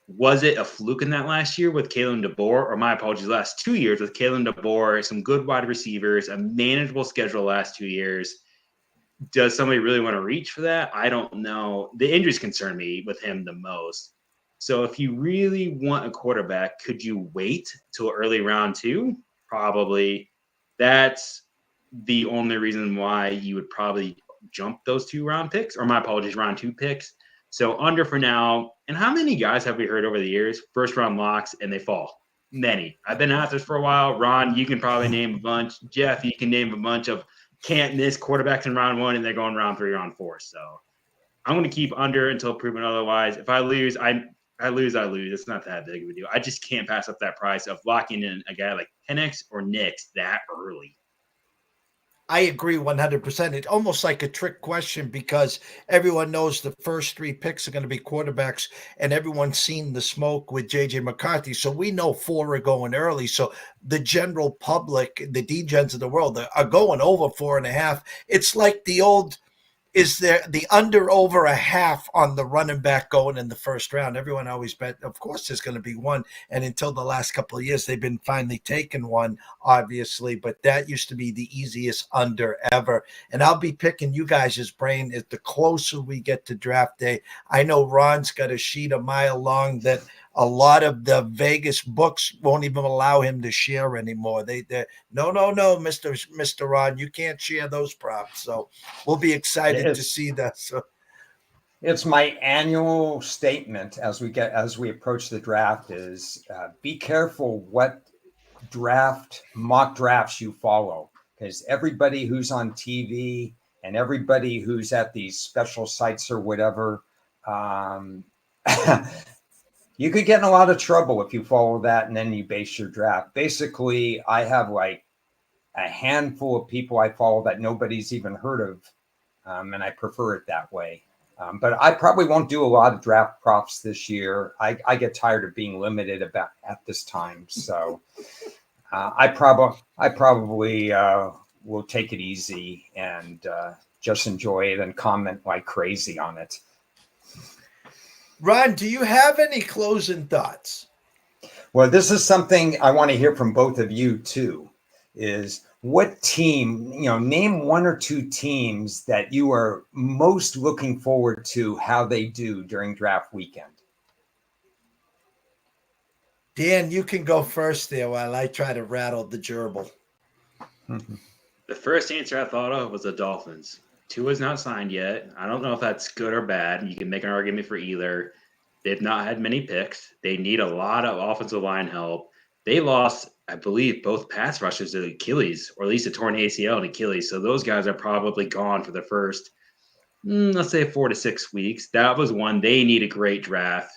Was it a fluke in that last year with Kalen DeBoer, or my apologies, last 2 years with Kalen DeBoer, some good wide receivers, a manageable schedule last 2 years? Does somebody really want to reach for that? I don't know. The injuries concern me with him the most. So if you really want a quarterback, could you wait till early round 2? Probably. That's the only reason why you would probably jump those 2 round picks, or my apologies, round 2 picks. So under for now. And how many guys have we heard over the years, first round locks, and they fall? Many. I've been at this for a while. Ron, you can probably name a bunch. Jeff, you can name a bunch of can't miss quarterbacks in round 1, and they're going round 3, round 4. So I'm going to keep under until proven otherwise. If I lose, I lose. It's not that big of a deal. I just can't pass up that price of locking in a guy like Penix or Nix that early. I agree 100%. It's almost like a trick question because everyone knows the first 3 picks are going to be quarterbacks, and everyone's seen the smoke with JJ McCarthy. So we know 4 are going early. So the general public, the degens of the world, are going over 4.5. It's like the old, is there the under over a half on the running back going in the first round? Everyone always bet, of course, there's going to be one. And until the last couple of years, they've been finally taking one, obviously. But that used to be the easiest under ever. And I'll be picking you guys' brain as the closer we get to draft day. I know Ron's got a sheet a mile long that a lot of the Vegas books won't even allow him to share anymore. They no, Mr. Ron, you can't share those props. So we'll be excited to see that. So it's my annual statement as we approach the draft is be careful what mock drafts you follow, because everybody who's on TV and everybody who's at these special sites or whatever, you could get in a lot of trouble if you follow that and then you base your draft. Basically, I have like a handful of people I follow that nobody's even heard of, and I prefer it that way. But I probably won't do a lot of draft props this year. I get tired of being limited at this time, so I probably will take it easy and just enjoy it and comment like crazy on it. Ron, do you have any closing thoughts? Well, this is something I want to hear from both of you too, is what team, name one or two teams that you are most looking forward to how they do during draft weekend. Dan, you can go first there while I try to rattle the gerbil. The first answer I thought of was the Dolphins. Tua's not signed yet. I don't know if that's good or bad. You can make an argument for either. They've not had many picks. They need a lot of offensive line help. They lost, I believe, both pass rushers to Achilles, or at least a torn ACL and Achilles. So those guys are probably gone for the first, let's say, 4 to 6 weeks. That was one. They need a great draft.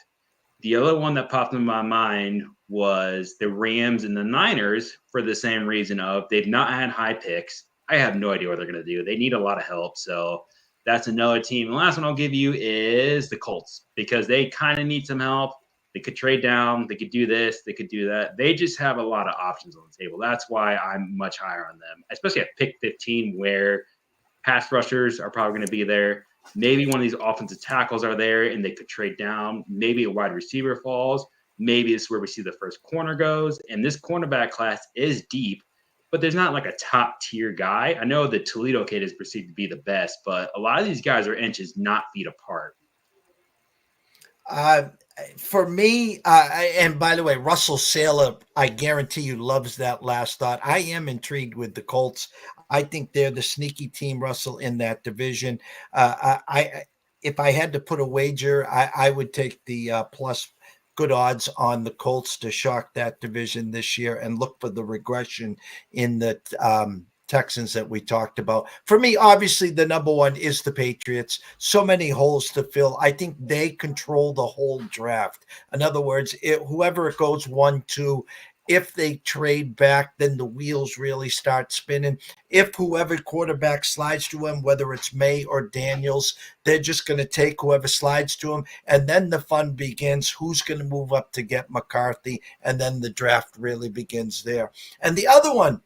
The other one that popped in my mind was the Rams and the Niners for the same reason of they've not had high picks. I have no idea what they're going to do. They need a lot of help. So that's another team. The last one I'll give you is the Colts because they kind of need some help. They could trade down. They could do this. They could do that. They just have a lot of options on the table. That's why I'm much higher on them, especially at pick 15 where pass rushers are probably going to be there. Maybe one of these offensive tackles are there and they could trade down. Maybe a wide receiver falls. Maybe it's where we see the first corner goes. And this cornerback class is deep, but there's not like a top tier guy. I know the Toledo kid is perceived to be the best, but a lot of these guys are inches, not feet apart. For me, and by the way, Russell Saylor, I guarantee you loves that last thought. I am intrigued with the Colts. I think they're the sneaky team, Russell, in that division. If I had to put a wager, I would take the plus good odds on the Colts to shock that division this year and look for the regression in the Texans that we talked about. For me, obviously, the number one is the Patriots. So many holes to fill. I think they control the whole draft. In other words, whoever it goes 1, 2, if they trade back, then the wheels really start spinning. If whoever quarterback slides to him, whether it's May or Daniels, they're just going to take whoever slides to him. And then the fun begins. Who's going to move up to get McCarthy? And then the draft really begins there. And the other one,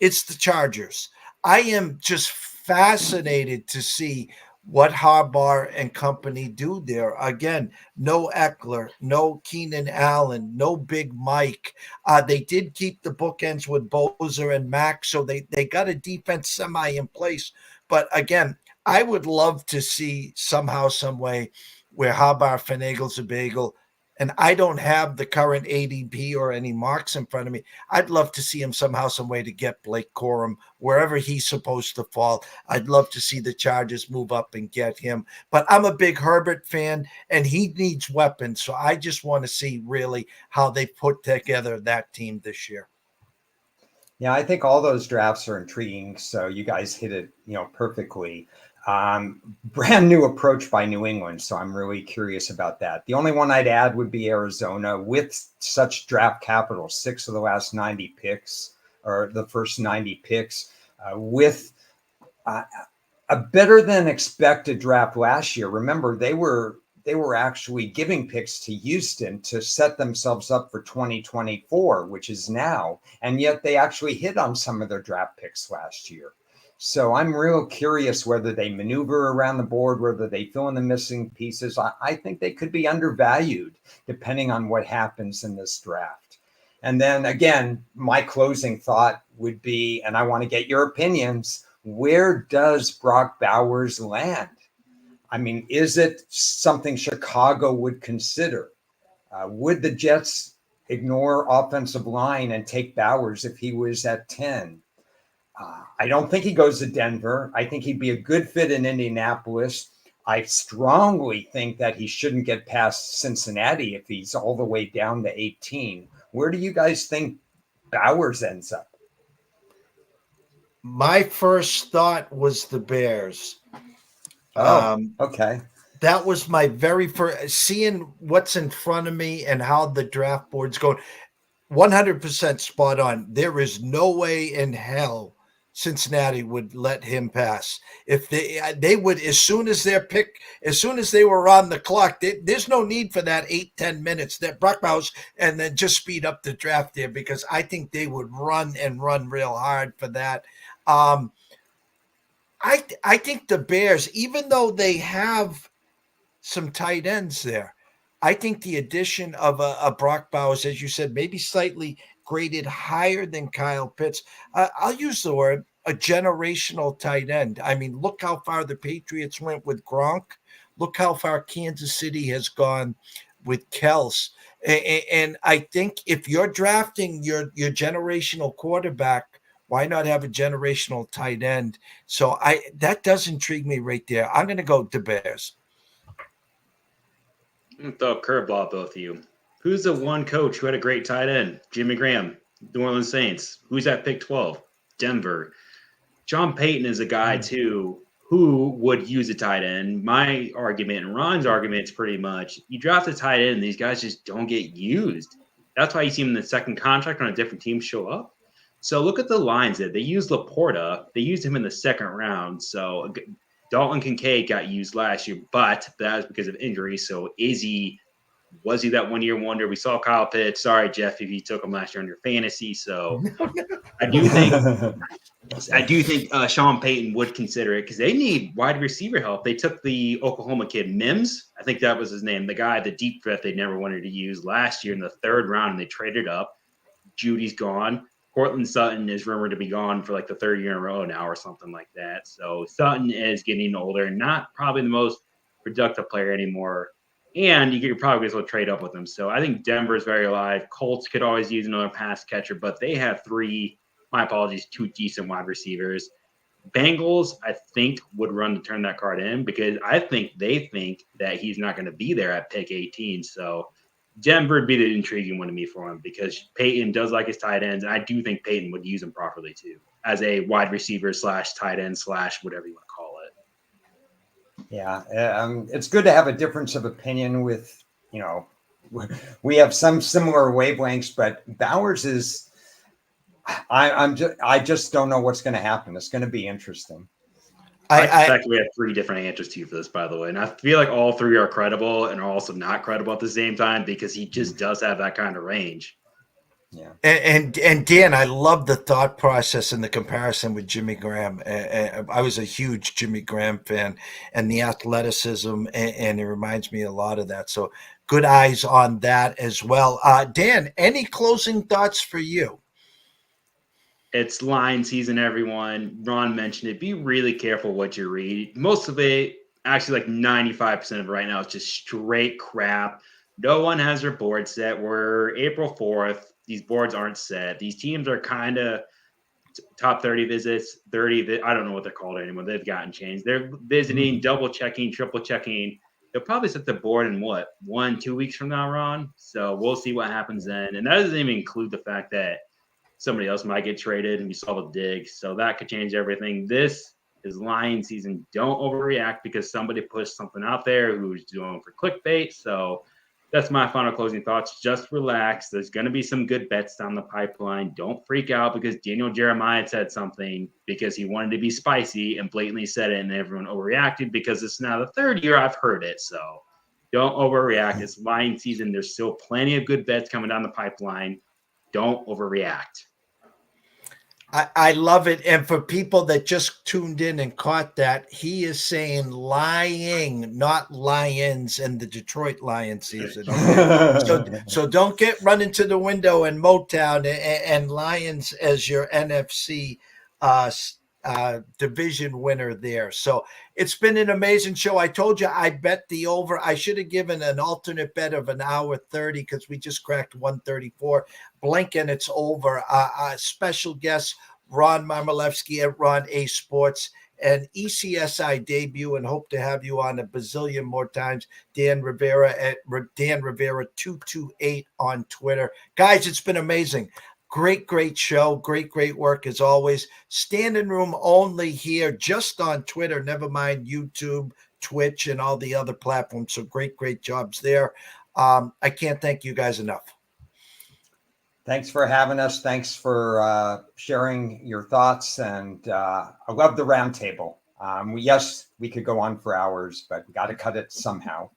it's the Chargers. I am just fascinated to see what Harbaugh and company do there. Again, no Eckler, no Keenan Allen, no Big Mike. They did keep the bookends with Bozer and Mack, so they got a defense semi in place. But again, I would love to see somehow, some way where Harbaugh finagles a bagel. And I don't have the current ADP or any marks in front of me. I'd love to see him somehow, some way to get Blake Corum wherever he's supposed to fall. I'd love to see the Chargers move up and get him. But I'm a big Herbert fan, and he needs weapons. So I just want to see really how they put together that team this year. Yeah, I think all those drafts are intriguing. So you guys hit it, perfectly. Brand new approach by New England. So I'm really curious about that. The only one I'd add would be Arizona with such draft capital, 6 of the last 90 picks or the first 90 picks with a better than expected draft last year. Remember, they were actually giving picks to Houston to set themselves up for 2024, which is now. And yet they actually hit on some of their draft picks last year. So I'm real curious whether they maneuver around the board, whether they fill in the missing pieces. I think they could be undervalued depending on what happens in this draft. And then again, my closing thought would be, and I want to get your opinions, where does Brock Bowers land? I mean, is it something Chicago would consider? Would the Jets ignore offensive line and take Bowers if he was at 10? I don't think he goes to Denver. I think he'd be a good fit in Indianapolis. I strongly think that he shouldn't get past Cincinnati if he's all the way down to 18. Where do you guys think Bowers ends up? My first thought was the Bears. Okay. That was my very first, seeing what's in front of me and how the draft board's going. 100% spot on. There is no way in hell Cincinnati would let him pass. If they would, as soon as they were on the clock, there's no need for that 8-10 minutes that Brock Bowers, and then just speed up the draft there, because I think they would run real hard for that. I think the Bears, even though they have some tight ends there. I think the addition of a Brock Bowers, as you said, maybe slightly graded higher than Kyle Pitts. I'll use the word a generational tight end. I mean, look how far the Patriots went with Gronk. Look how far Kansas City has gone with Kels. And I think if you're drafting your generational quarterback, why not have a generational tight end? So that does intrigue me right there. I'm going to go the Bears. I'm going to throw a curveball at both of you. Who's the one coach who had a great tight end? Jimmy Graham, New Orleans Saints. Who's at pick 12? Denver. Sean Payton is a guy, too, who would use a tight end. My argument and Ron's argument is pretty much you draft a tight end and these guys just don't get used. That's why you see him in the second contract on a different team show up. So look at the lines there. They used Laporta. They used him in the second round. So Dalton Kincaid got used last year, but that was because of injury. So was he that 1 year wonder? We saw Kyle Pitts. Sorry, Jeff, if you took him last year on your fantasy. So I do think Sean Payton would consider it because they need wide receiver help. They took the Oklahoma kid Mims. I think that was his name. The guy, the deep threat they never wanted to use last year in the third round, and they traded up. Judy's gone. Cortland Sutton is rumored to be gone for like the third year in a row now or something like that. So Sutton is getting older, not probably the most productive player anymore. And you could probably as well trade up with him. So I think Denver is very alive. Colts could always use another pass catcher, but they have two decent wide receivers. Bengals, I think, would run to turn that card in because I think they think that he's not going to be there at pick 18. So Denver would be the intriguing one to me for him because Peyton does like his tight ends, and I do think Peyton would use him properly too as a wide receiver / tight end / whatever you want to call it. Yeah, it's good to have a difference of opinion with, we have some similar wavelengths, but Bowers is, I just don't know what's going to happen. It's going to be interesting. I suspect we have three different answers to you for this, by the way. And I feel like all three are credible and are also not credible at the same time because he just does have that kind of range. Yeah. And Dan, I love the thought process and the comparison with Jimmy Graham. I was a huge Jimmy Graham fan and the athleticism, and it reminds me a lot of that. So good eyes on that as well. Dan, any closing thoughts for you? It's line season, everyone. Ron mentioned it. Be really careful what you read. Most of it, actually like 95% of it right now, is just straight crap. No one has their board set. We're April 4th. These boards aren't set. These teams are kind of top 30 visits, 30. I don't know what they're called anymore. They've gotten changed. They're visiting, double checking, triple checking. They'll probably set the board in 1-2 weeks from now, Ron? So we'll see what happens then. And that doesn't even include the fact that somebody else might get traded and we saw the dig. So that could change everything. This is lion season. Don't overreact because somebody pushed something out there who's doing for clickbait. So that's my final closing thoughts. Just relax. There's going to be some good bets down the pipeline. Don't freak out because Daniel Jeremiah said something because he wanted to be spicy and blatantly said it and everyone overreacted because it's now the third year I've heard it. So don't overreact. It's lion season. There's still plenty of good bets coming down the pipeline. Don't overreact. I love it. And for people that just tuned in and caught that, he is saying lying, not lions, and the Detroit Lions season. Okay? So don't get run into the window in Motown and Lions as your NFC division winner there. So it's been an amazing show. I told you I bet the over. I should have given an alternate bet of an hour 30 because we just cracked 134. Blink and it's over. Special guest Ron Marmolevsky at Ron A Sports and ECSI debut, and hope to have you on a bazillion more times. Dan Rivera at Dan Rivera 228 on Twitter. Guys, it's been amazing. Great show. Great work as always. Standing room only here, just on Twitter, never mind YouTube, Twitch, and all the other platforms. So great jobs there. I can't thank you guys enough. Thanks for having us. Thanks for sharing your thoughts. And I love the roundtable. Yes, we could go on for hours, but we got to cut it somehow.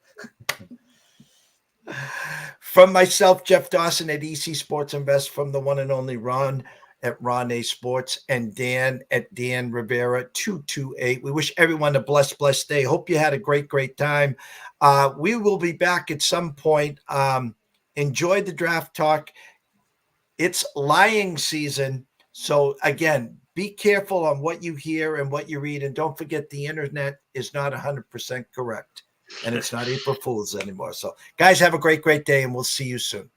From myself, Jeff Dawson at EC Sports Invest, from the one and only Ron at Ron A Sports, and Dan at Dan Rivera 228. We wish everyone a blessed day. Hope you had a great time. We will be back at some point. Enjoy the draft talk. It's lying season. So again, be careful on what you hear and what you read. And don't forget, the internet is not 100% correct. And it's not April Fool's anymore. So guys, have a great day, and we'll see you soon.